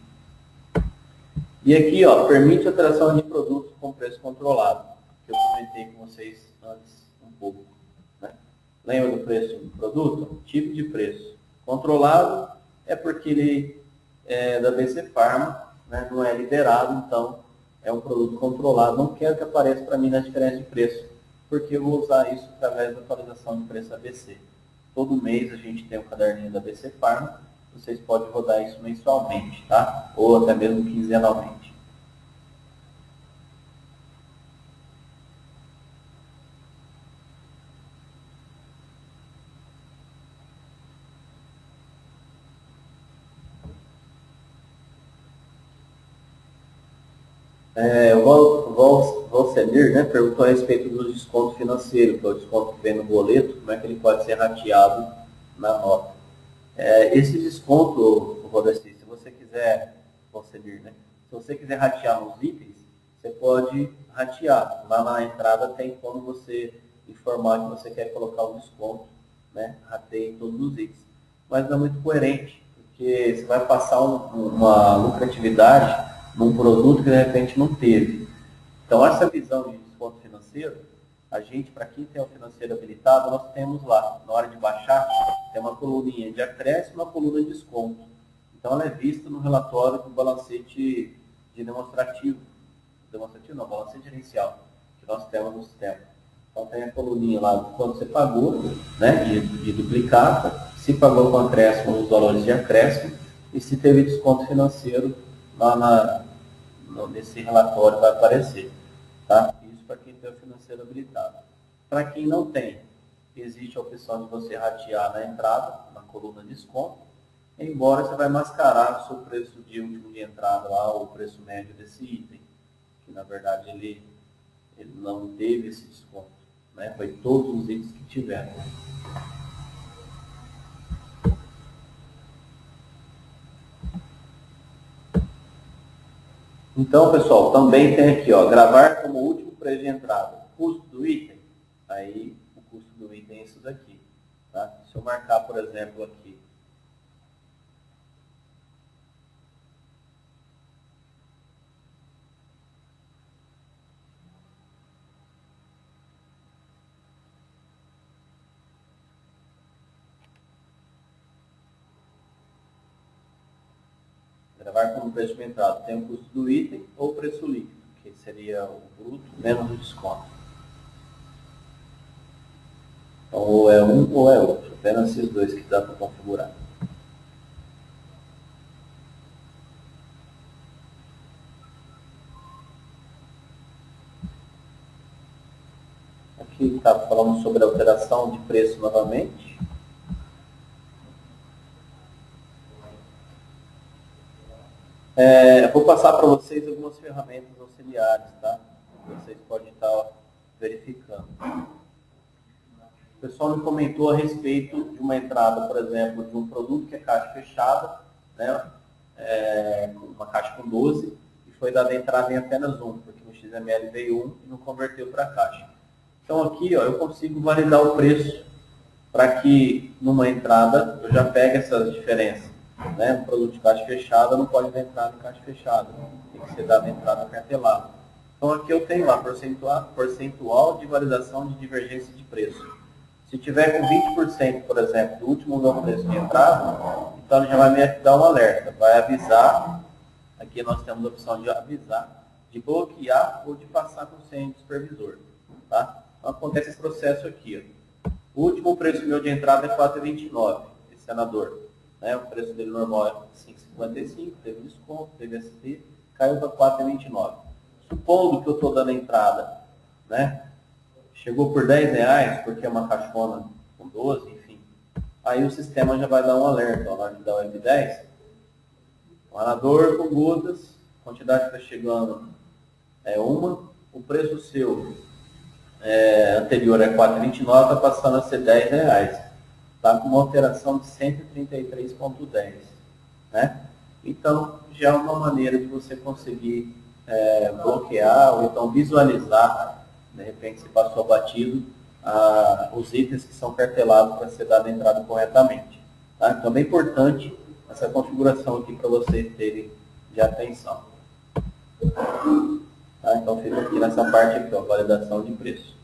E aqui, ó, permite alteração de produtos com preço controlado, que eu comentei com vocês antes um pouco. Né? Lembra do preço do produto? Tipo de preço. Controlado é porque ele é da BC Pharma, né? Não é liberado, então é um produto controlado. Não quero que apareça para mim na diferença de preço, porque eu vou usar isso através da atualização de preço ABC. Todo mês a gente tem o caderninho da BC Pharma, vocês podem rodar isso mensalmente, tá? Ou até mesmo quinzenalmente. O Valcemir, né, perguntou a respeito do desconto financeiro, que é o desconto que vem no boleto, como é que ele pode ser rateado na nota. Esse desconto, Rodessi, se você quiser, Valcemir, né, se você quiser ratear nos itens, você pode ratear. Lá na entrada tem como você informar que você quer colocar o desconto, né, rateia em todos os itens. Mas não é muito coerente, porque você vai passar uma lucratividade num produto que de repente não teve. Então, essa visão de desconto financeiro, a gente, para quem tem o financeiro habilitado, nós temos lá, na hora de baixar, tem uma coluninha de acréscimo e uma coluna de desconto. Então, ela é vista no relatório do balancete de demonstrativo não, balancete gerencial, que nós temos no sistema. Então, tem a coluninha lá do quanto você pagou, né, de duplicata, se pagou com acréscimo, os valores de acréscimo, e se teve desconto financeiro lá nesse relatório vai aparecer. Tá? Isso para quem tem o financeiro habilitado. Para quem não tem, existe a opção de você ratear na entrada, na coluna desconto, embora você vai mascarar o seu preço de último de entrada lá, ou o preço médio desse item, que na verdade ele não teve esse desconto. Né? Foi todos os itens que tiveram. Então, pessoal, também tem aqui, ó, gravar como último preço de entrada. Custo do item. Aí, o custo do item é isso daqui. Tá? Se eu marcar, por exemplo, aqui, colocar como preço de entrada? Tem o custo do item ou o preço líquido, que seria o bruto menos o desconto. Então, ou é um ou é outro. Apenas esses dois que dá para configurar. Aqui está falando sobre a alteração de preço novamente. Vou passar para vocês algumas ferramentas auxiliares, tá? Vocês podem estar verificando. O pessoal me comentou a respeito de uma entrada, por exemplo, de um produto que é caixa fechada, né? Uma caixa com 12, e foi dada a entrada em apenas um, porque no XML veio um e não converteu para caixa. Então aqui, ó, eu consigo validar o preço para que numa entrada eu já pegue essas diferenças. Né? Um produto de caixa fechada não pode dar entrada em caixa fechada, tem que ser dada entrada cartelada. Então aqui eu tenho lá percentual de validação de divergência de preço. Se tiver com 20%, por exemplo, do último novo preço de entrada, então ele já vai me dar um alerta, vai avisar, aqui nós temos a opção de avisar, de bloquear ou de passar para o CN do supervisor. Tá? Então acontece esse processo aqui. Ó. O último preço meu de entrada é 4,29, esse senador. Né? O preço dele normal é 5,55, teve desconto, teve ST, caiu para 4,29. Supondo que eu estou dando entrada, né? Chegou por R$10, porque é uma caixona com 12, enfim. Aí o sistema já vai dar um alerta, ó, na hora de dar o M10. Planador com gotas, quantidade que está chegando é uma, o preço seu anterior é 4,29, está passando a ser R$10. Está com uma alteração de 133,10. Né? Então, já é uma maneira de você conseguir bloquear ou então visualizar, de repente se passou batido, os itens que são cartelados para ser dada a entrada corretamente. Tá? Então é bem importante essa configuração aqui para vocês terem de atenção. Tá? Então fica aqui nessa parte aqui, ó, validação de preço.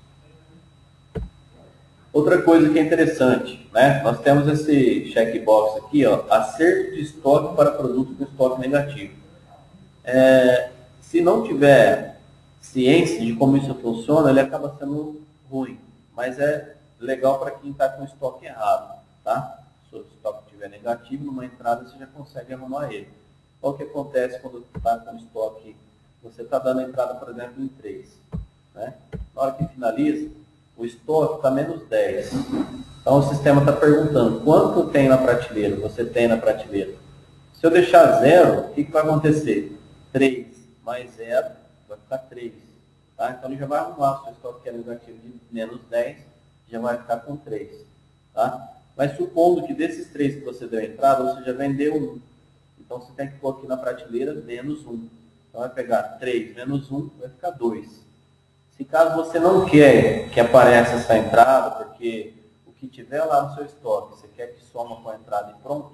Outra coisa que é interessante, né? Nós temos esse checkbox aqui, ó, acerto de estoque para produtos com estoque negativo. Se não tiver ciência de como isso funciona, ele acaba sendo ruim, mas é legal para quem está com o estoque errado, tá? Se o estoque estiver negativo, numa entrada você já consegue arrumar ele. Olha o que acontece quando está com o estoque, você está dando a entrada, por exemplo, em 3, né? Na hora que finaliza, o estoque está menos 10. Então o sistema está perguntando, quanto tem na prateleira? Você tem na prateleira. Se eu deixar 0, o que vai acontecer? 3 mais 0 vai ficar 3. Tá? Então ele já vai arrumar o seu estoque que é negativo de menos 10, já vai ficar com 3. Tá? Mas supondo que desses 3 que você deu a entrada, você já vendeu 1. Então você tem que pôr aqui na prateleira menos 1. Então vai pegar 3 menos 1, vai ficar 2. Se caso você não quer que apareça essa entrada, porque o que tiver lá no seu estoque, você quer que soma com a entrada e pronto,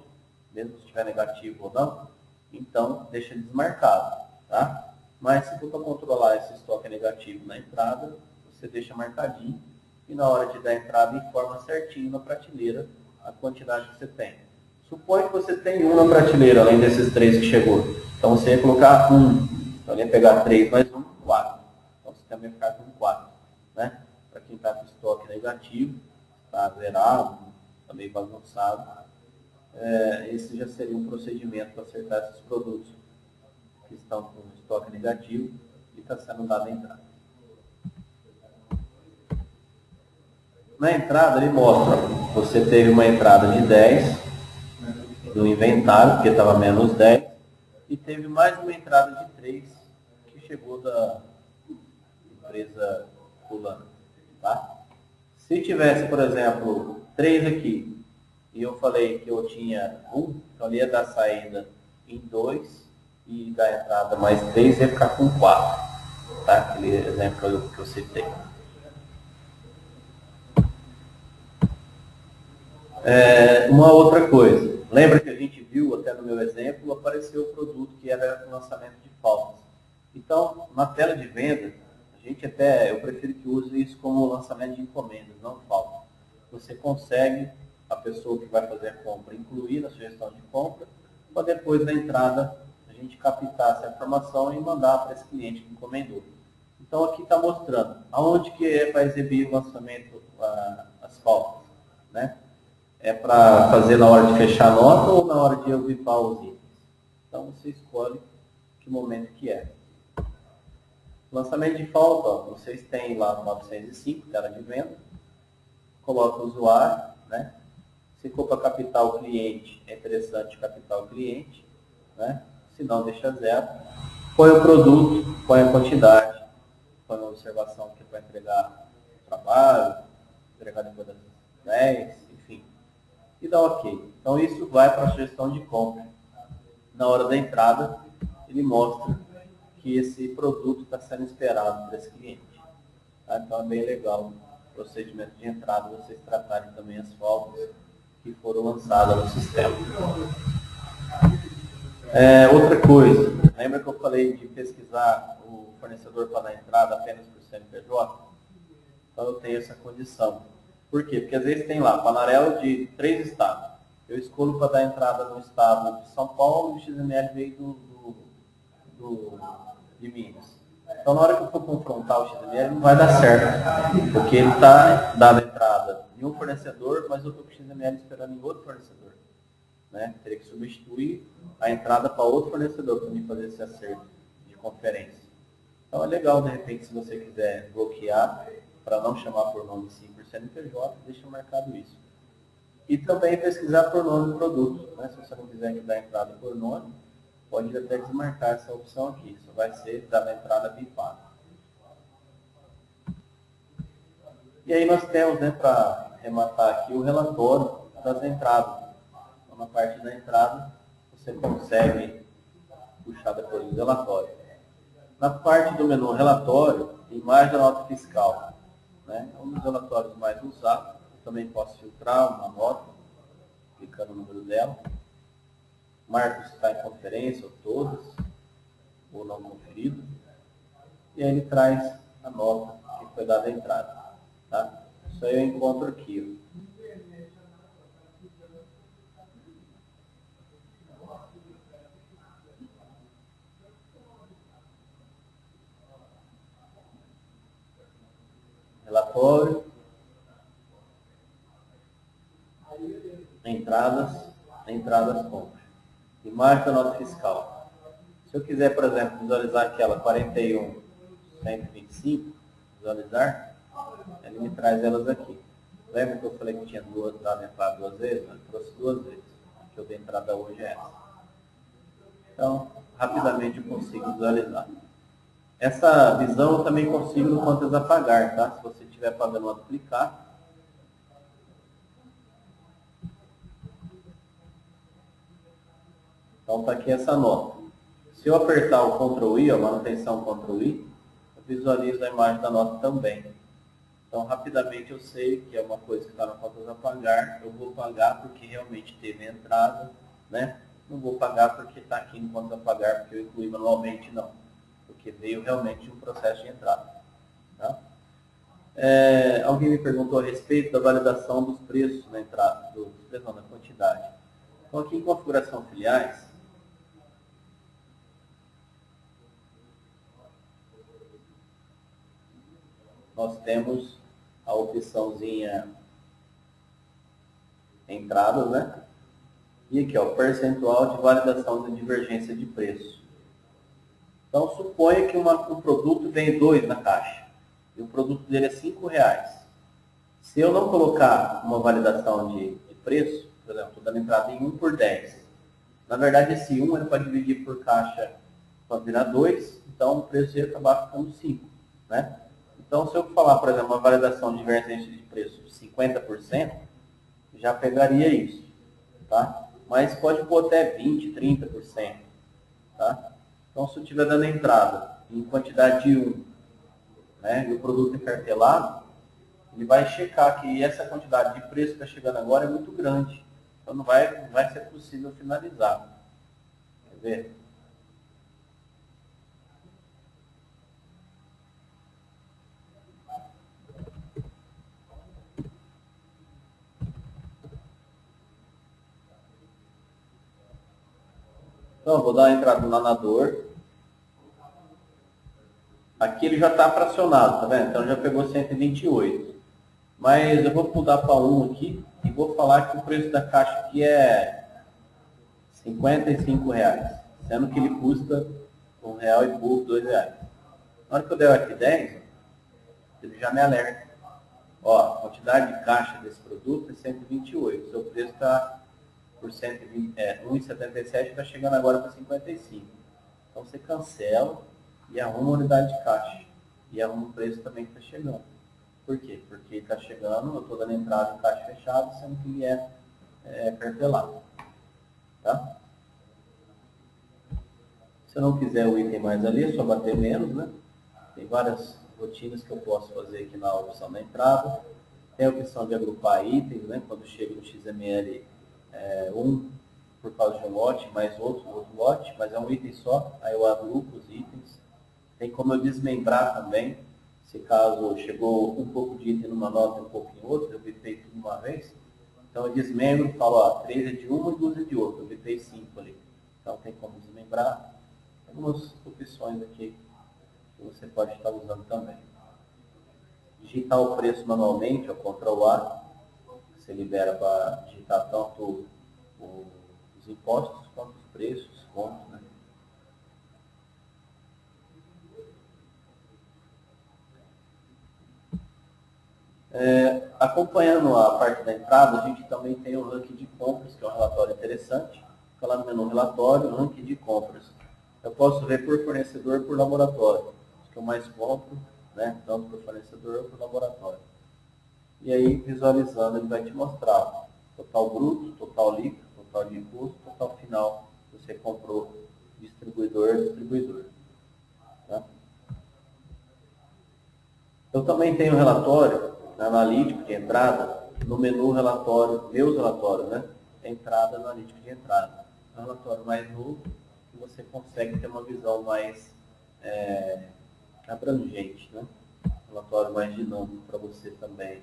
mesmo se estiver negativo ou não, então deixa desmarcado. Tá? Mas se for para controlar esse estoque negativo na entrada, você deixa marcadinho e na hora de dar a entrada informa certinho na prateleira a quantidade que você tem. Suponha que você tem 1 na prateleira, além desses 3 que chegou. Então você ia colocar 1. Então ele ia pegar 3 mais 1, 4. Então você também ficar com 4. Né? Para quem está com estoque negativo, está zerado, está meio bagunçado, esse já seria um procedimento para acertar esses produtos que estão com estoque negativo e está sendo dado a entrada. Na entrada ele mostra, você teve uma entrada de 10 no inventário, porque estava menos 10, e teve mais uma entrada de 3 que chegou da empresa fulana. Tá? Se tivesse, por exemplo, 3 aqui, e eu falei que eu tinha 1, então ele ia dar saída em 2, e da entrada mais 3 ia ficar com 4. Tá? Aquele exemplo que eu citei. Uma outra coisa. Lembra que a gente viu, até no meu exemplo, apareceu o produto que era o lançamento de faltas. Então, na tela de venda, eu prefiro que use isso como lançamento de encomendas, não falta. Você consegue, a pessoa que vai fazer a compra, incluir na sugestão de compra, para depois da entrada, a gente captar essa informação e mandar para esse cliente que encomendou. Então aqui está mostrando aonde que vai exibir o lançamento, as faltas, né? É para fazer na hora de fechar a nota ou na hora de eu bipar os itens. Então você escolhe que momento que é. Lançamento de falta, ó, vocês têm lá no 905, tela de venda, coloca o usuário, né? Se for para captar o cliente, é interessante captar o cliente, né? Se não, deixa zero. Põe o produto, põe a quantidade, põe a observação que vai entregar o trabalho, entregar depois das 10, enfim. E dá OK. Então isso vai para a sugestão de compra. Na hora da entrada, ele mostra que esse produto está sendo esperado por esse cliente. Tá? Então é bem legal o procedimento de entrada, vocês tratarem também as faltas que foram lançadas no sistema. Outra coisa, lembra que eu falei de pesquisar o fornecedor para dar entrada apenas por CNPJ? Então eu tenho essa condição. Por quê? Porque às vezes tem lá panarela de 3 estados. Eu escolho para dar entrada no estado de São Paulo e o XML veio de Minas. Então, na hora que eu for confrontar o XML, não vai dar certo, porque ele está dando entrada em um fornecedor, mas eu estou com o XML esperando em outro fornecedor. Né? Teria que substituir a entrada para outro fornecedor para mim fazer esse acerto de conferência. Então, é legal, de repente, se você quiser bloquear, para não chamar por nome sim por CNPJ, deixa marcado isso. E também pesquisar por nome do produto. Né? Se você não quiser que dê entrada por nome, pode até desmarcar essa opção aqui. Só vai ser dada entrada bipada. E aí nós temos, né, para rematar aqui, o relatório das entradas. Então, na parte da entrada, você consegue puxar depois o relatório. Na parte do menu relatório, imagem da nota fiscal. Né? É um dos relatórios mais usados. Eu também posso filtrar uma nota, clicando no número dela. Marco se está em conferência, ou todas, ou não conferido. E aí ele traz a nota que foi dada a entrada. Tá? Isso aí eu encontro aqui. Relatório. Entradas compra. Imagem da nota fiscal. Se eu quiser, por exemplo, visualizar aquela 41.125, visualizar, ele me traz elas aqui. Lembra que eu falei que tinha dado entrada 2 vezes? Eu trouxe 2 vezes. A que eu dei entrada hoje é essa. Então, rapidamente eu consigo visualizar. Essa visão eu também consigo no contas a pagar, tá? Se você estiver pagando ao clicar. Então está aqui essa nota. Se eu apertar o Ctrl I, a manutenção Ctrl I, eu visualizo a imagem da nota também. Então rapidamente eu sei que é uma coisa que está na contas a pagar, eu vou pagar porque realmente teve entrada, né? Não vou pagar porque está aqui em contas a pagar, porque eu incluí manualmente, não. Porque veio realmente um processo de entrada. Tá? Alguém me perguntou a respeito da validação dos preços na entrada, da quantidade. Então aqui em configuração filiais, nós temos a opçãozinha entradas, né? E aqui, ó, percentual de validação de divergência de preço. Então, suponha que um produto vem 2 na caixa e o produto dele é R$5. Se eu não colocar uma validação de preço, por exemplo, estou dando entrada em 1 por 10. Na verdade, esse 1 é para dividir por caixa para virar 2, então o preço ia acabar ficando 5, né? Então, se eu falar, por exemplo, uma validação de divergência de preço de 50%, já pegaria isso, tá? Mas pode pôr até 20%, 30%, tá? Então, se eu estiver dando entrada em quantidade de 1, né, e o produto é cartelado, ele vai checar que essa quantidade de preço que está chegando agora é muito grande. Então, não vai ser possível finalizar. Quer ver? Então, eu vou dar uma entrada no nanador. Aqui ele já está fracionado, tá vendo? Então já pegou 128. Mas eu vou mudar para 1 aqui e vou falar que o preço da caixa aqui é R$55, sendo que ele custa R$1 e pouco, R$2. Na hora que eu der aqui 10, ele já me alerta. Ó, a quantidade de caixa desse produto é 128. Seu preço está por 1,77, está chegando agora para 55. Então você cancela e arruma a unidade de caixa. E arruma o preço também que está chegando. Por quê? Porque está chegando, eu estou dando entrada em caixa fechada, sendo que ele é cartelado. Tá? Se eu não quiser o item mais ali, é só bater menos, né? Tem várias rotinas que eu posso fazer aqui na opção da entrada. Tem a opção de agrupar itens, né? Quando chega no XML, um por causa de um lote, mais outro lote, mas é um item só, aí eu agrupo os itens. Tem como eu desmembrar também, se caso chegou um pouco de item numa nota e um pouco em outra, eu bitei tudo uma vez. Então eu desmembro e falo, ó, 3 é de uma e 2 é de outra, eu bitei 5 ali. Então tem como desmembrar. Algumas opções aqui que você pode estar usando também. Digitar o preço manualmente, o Ctrl A, você libera para digitar tanto os impostos quanto os preços, quanto, né? Acompanhando a parte da entrada, a gente também tem o ranking de compras, que é um relatório interessante. Fica lá no menu relatório, ranking de compras. Eu posso ver por fornecedor e por laboratório. Os que eu mais compro, né, tanto por fornecedor ou por laboratório. E aí, visualizando, ele vai te mostrar total bruto, total líquido, total de custo, total final que você comprou, distribuidor. Tá? Eu também tenho um relatório analítico de entrada no menu relatório, meus relatórios, né? Entrada analítica de entrada. É um relatório mais novo que você consegue ter uma visão mais abrangente, né? Um relatório mais dinâmico para você também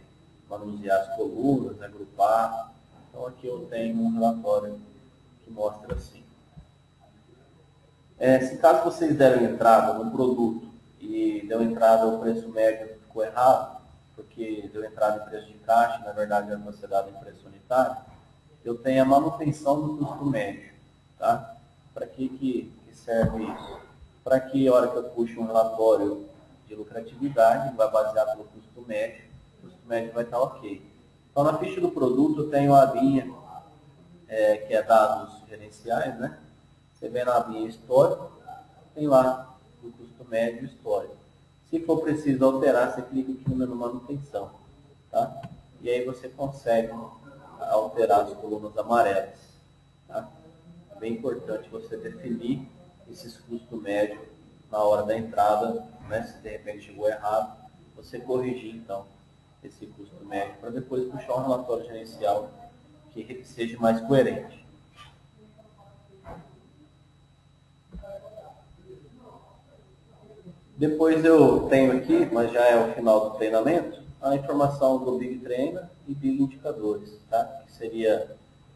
manusear as colunas, agrupar. Então aqui eu tenho um relatório que mostra assim. Se caso vocês deram entrada no produto e deu entrada ao preço médio ficou errado, porque deu entrada em preço de caixa, na verdade era para ser dado em preço unitário, eu tenho a manutenção do custo médio. Tá? Para que serve isso? Para que a hora que eu puxo um relatório de lucratividade, vai basear pelo custo médio, o custo médio vai estar ok. Então na ficha do produto eu tenho a linha que é dados gerenciais, né? Você vem na linha histórico, tem lá o custo médio histórico. Se for preciso alterar, você clica aqui no menu manutenção, tá? E aí você consegue alterar as colunas amarelas, tá? É bem importante você definir esses custos médios na hora da entrada, né? Se de repente chegou errado, você corrigir então esse custo médio para depois puxar um relatório gerencial que seja mais coerente. Depois eu tenho aqui, mas já é o final do treinamento, a informação do Big Trainer e Big Indicadores, tá? Que seria,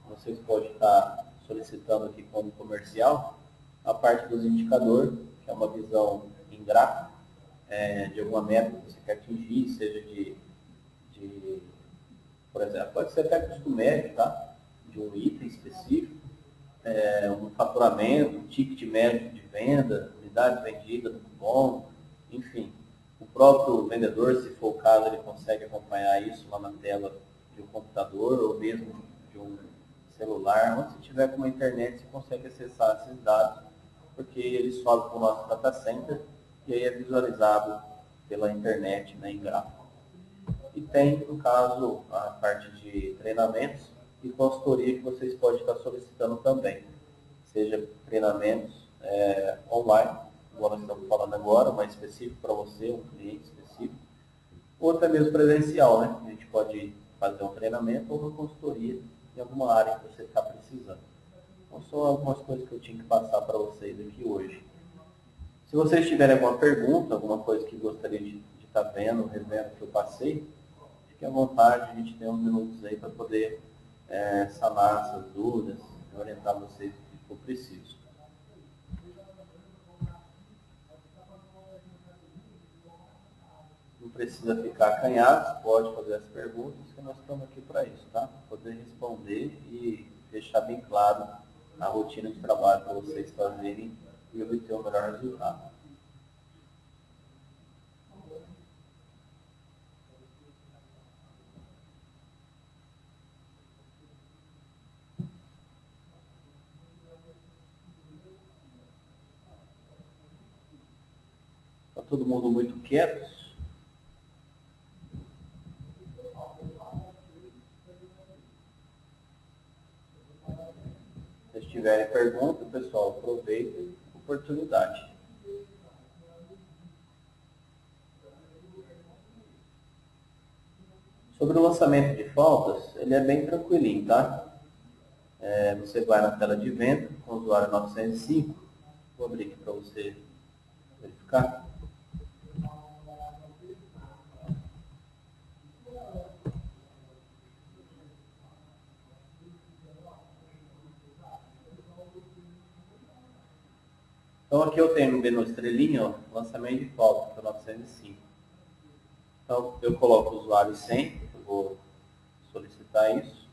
vocês podem estar solicitando aqui como comercial, a parte dos indicadores, que é uma visão em gráfico, de alguma meta que você quer atingir, seja por exemplo, pode ser até custo médio, tá? De um item específico, um faturamento, um ticket médio de venda, unidades vendidas no cupom, enfim. O próprio vendedor, se for o caso, ele consegue acompanhar isso lá na tela de um computador ou mesmo de um celular. Onde você tiver com uma internet, você consegue acessar esses dados, porque eles sobem para o nosso data center e aí é visualizado pela internet, né, em gráfico. E tem, no caso, a parte de treinamentos e consultoria que vocês podem estar solicitando também. Seja treinamentos online, igual nós estamos falando agora, mais específico para você, um cliente específico, ou até mesmo presencial, né? A gente pode fazer um treinamento ou uma consultoria em alguma área que você está precisando. Então, são algumas coisas que eu tinha que passar para vocês aqui hoje. Se vocês tiverem alguma pergunta, alguma coisa que gostaria de estar vendo, revendo que eu passei, fique à vontade, a gente tem uns minutos aí para poder sanar essas dúvidas e orientar vocês o que for preciso. Não precisa ficar acanhado, pode fazer as perguntas, que nós estamos aqui para isso, tá? Poder responder e deixar bem claro a rotina de trabalho para vocês fazerem e obter o melhor resultado. Está todo mundo muito quieto? Se tiverem pergunta, pessoal, aproveitem a oportunidade. Sobre o lançamento de faltas, ele é bem tranquilinho, tá? Você vai na tela de venda com o usuário 905. Vou abrir aqui para você verificar. Então aqui eu tenho no menu estrelinha, ó, lançamento de falta, que é o 905. Então eu coloco o usuário 100, eu vou solicitar isso.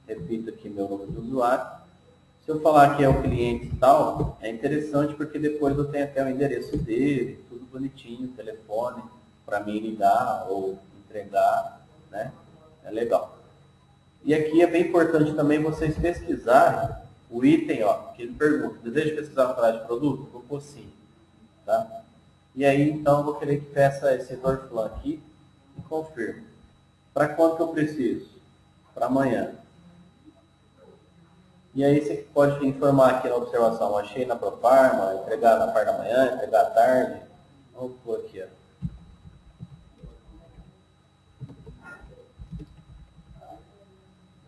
Repito aqui meu número de usuário. Se eu falar que é o cliente tal, é interessante porque depois eu tenho até o endereço dele, tudo bonitinho, telefone, para mim ligar ou entregar, né? É legal. E aqui é bem importante também vocês pesquisarem o item, ó, que ele pergunta, deseja pesquisar a qualidade de produto? Vou pôr sim, tá? E aí, então, eu vou querer que peça esse Dorflan aqui e confirme. Para quanto que eu preciso? Para amanhã. E aí você pode informar aqui na observação, achei na Profarma, entregar na parte da manhã, entregar à tarde. Vamos pôr aqui, ó.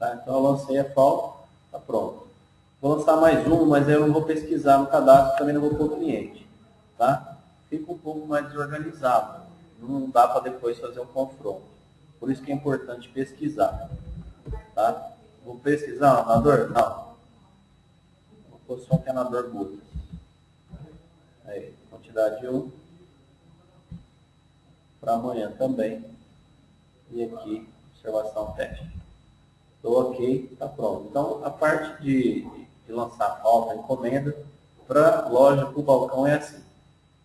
Tá? Então eu lancei a falta, tá pronto. Vou lançar mais um, mas eu não vou pesquisar no cadastro, também não vou pôr cliente. Tá? Fica um pouco mais desorganizado. Não dá para depois fazer um confronto. Por isso que é importante pesquisar. Tá? Vou pesquisar o anador? Não. Vou pôr só um anador gotas. Aí, quantidade 1. Para amanhã também. E aqui, observação teste. Estou ok, está pronto. Então, a parte de lançar falta, encomenda, para loja, para o balcão é assim.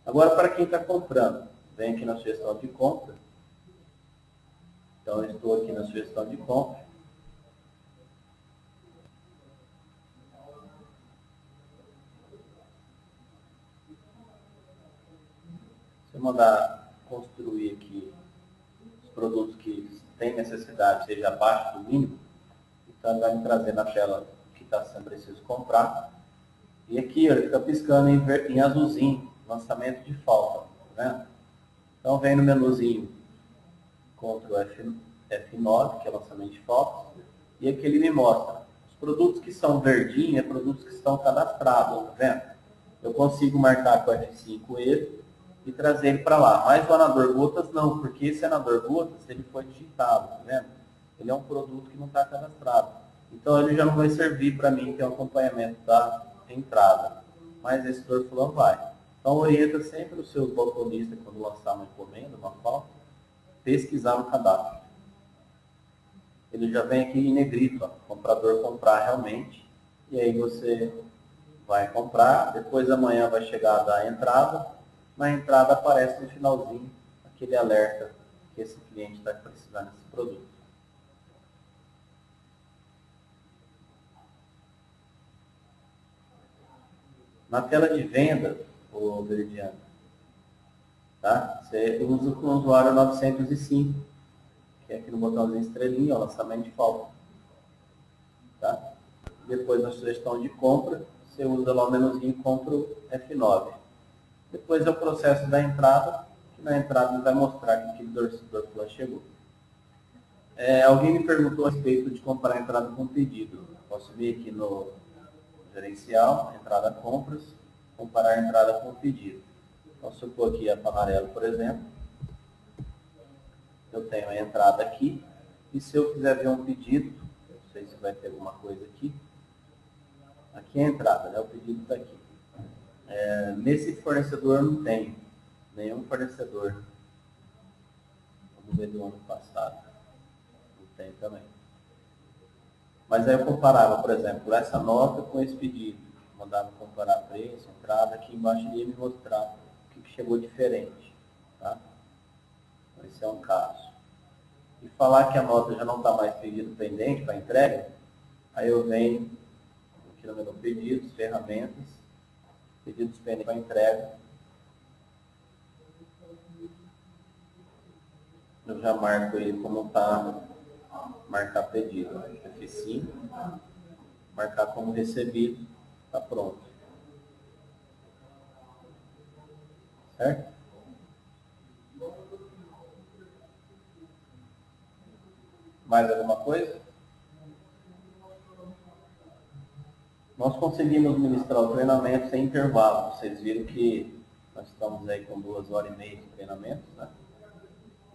Agora, para quem está comprando, vem aqui na sugestão de compra. Então, eu estou aqui na sugestão de compra. Se eu mandar construir aqui os produtos que têm necessidade, seja abaixo do mínimo, então vai me trazer na tela o que está sendo preciso comprar. E aqui, ó, ele está piscando em azulzinho, lançamento de falta, tá vendo? Então vem no menuzinho Ctrl F9, que é lançamento de faltas, e aqui ele me mostra os produtos que são verdinhos, é produtos que estão cadastrados, tá vendo? Eu consigo marcar com o F5 ele e trazer ele para lá. Mas o anador gotas não, porque esse anador gotas ele foi digitado, tá vendo? Ele é um produto que não está cadastrado. Então ele já não vai servir para mim ter um acompanhamento da entrada. Mas esse Dorflan vai. Então orienta sempre os seus balconistas quando lançar uma encomenda, uma falta, pesquisar no cadastro. Ele já vem aqui em negrito, ó, comprador comprar realmente. E aí você vai comprar, depois amanhã vai chegar da entrada. Na entrada aparece no finalzinho aquele alerta que esse cliente está precisando desse produto. Na tela de venda, o Veridiano, tá? Você usa com o usuário 905, que é aqui no botãozinho estrelinha, ó, lançamento de falta. Tá? Depois na sugestão de compra, você usa lá o menuzinho Ctrl F9. Depois é o processo da entrada, que na entrada vai mostrar que aquele Dorflan chegou. Alguém me perguntou a respeito de comparar a entrada com o pedido. Posso vir aqui no gerencial, entrada compras, comparar a entrada com o pedido. Então, se eu pôr aqui a amarelo, por exemplo, eu tenho a entrada aqui, e se eu quiser ver um pedido, não sei se vai ter alguma coisa aqui, aqui é a entrada, né? O pedido está aqui. Nesse fornecedor não tem nenhum fornecedor ver do ano passado. Não tem também. Mas aí eu comparava, por exemplo, essa nota com esse pedido. Mandava comparar preço, entrada, aqui embaixo ia me mostrar o que chegou diferente. Tá? Esse é um caso. E falar que a nota já não está mais pedido pendente para entrega, aí eu venho aqui no menu pedidos, ferramentas, pedidos pendentes para entrega. Eu já marco ele como está, marcar pedido, F5, marcar como recebido, está pronto. Certo? Mais alguma coisa? Nós conseguimos ministrar o treinamento sem intervalo. Vocês viram que nós estamos aí com 2h30 de treinamento, né?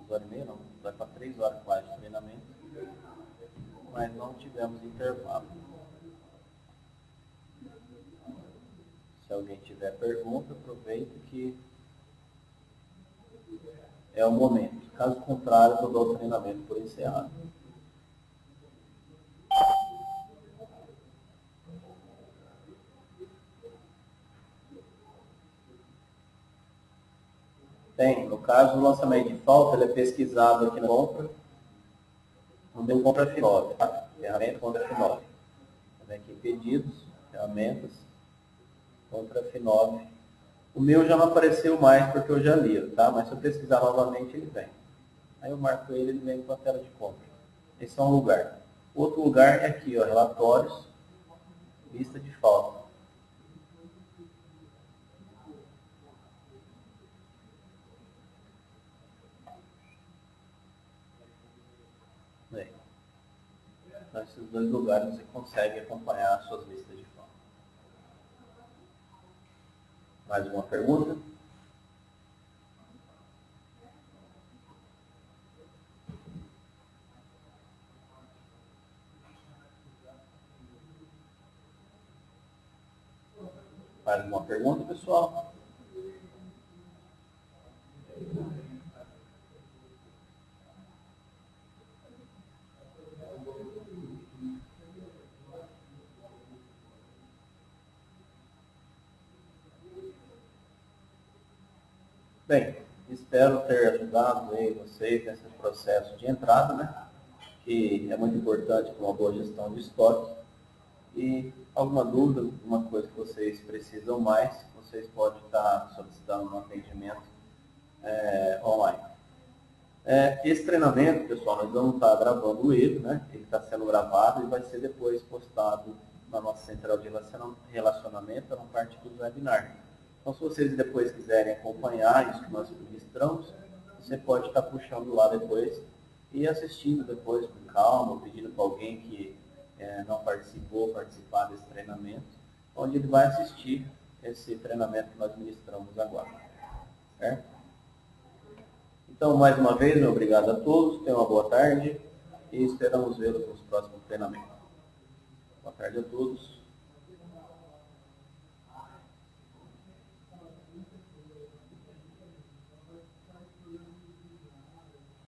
2h30 não, vai para 3 horas quase de treinamento, mas não tivemos intervalo. Se alguém tiver pergunta, aproveita que é o momento. Caso contrário, eu dou o treinamento por encerrado. Tem, no caso, o lançamento de falta, ele é pesquisado aqui na compra, no meu compra F9, tá? Ferramenta contra F9. Vem aqui pedidos, ferramentas, contra F9. O meu já não apareceu mais porque eu já li, tá? Mas se eu pesquisar novamente, ele vem. Aí eu marco ele vem com a tela de compra. Esse é um lugar. Outro lugar é aqui, ó, relatórios, lista de falta. Nesses dois lugares você consegue acompanhar as suas listas de falta. Mais uma pergunta? Mais alguma pergunta, pessoal? Bem, espero ter ajudado aí vocês nesse processo de entrada, né? Que é muito importante para uma boa gestão de estoque. E alguma dúvida, alguma coisa que vocês precisam mais, vocês podem estar solicitando um atendimento online. Esse treinamento, pessoal, nós vamos estar gravando ele, né? Ele está sendo gravado e vai ser depois postado na nossa central de relacionamento, na parte dos webinars. Então, se vocês depois quiserem acompanhar isso que nós ministramos, você pode estar puxando lá depois e assistindo depois com calma, pedindo para alguém que não participar desse treinamento, onde ele vai assistir esse treinamento que nós ministramos agora. Certo? Então, mais uma vez, meu obrigado a todos, tenham uma boa tarde e esperamos vê-los nos próximos treinamentos. Boa tarde a todos.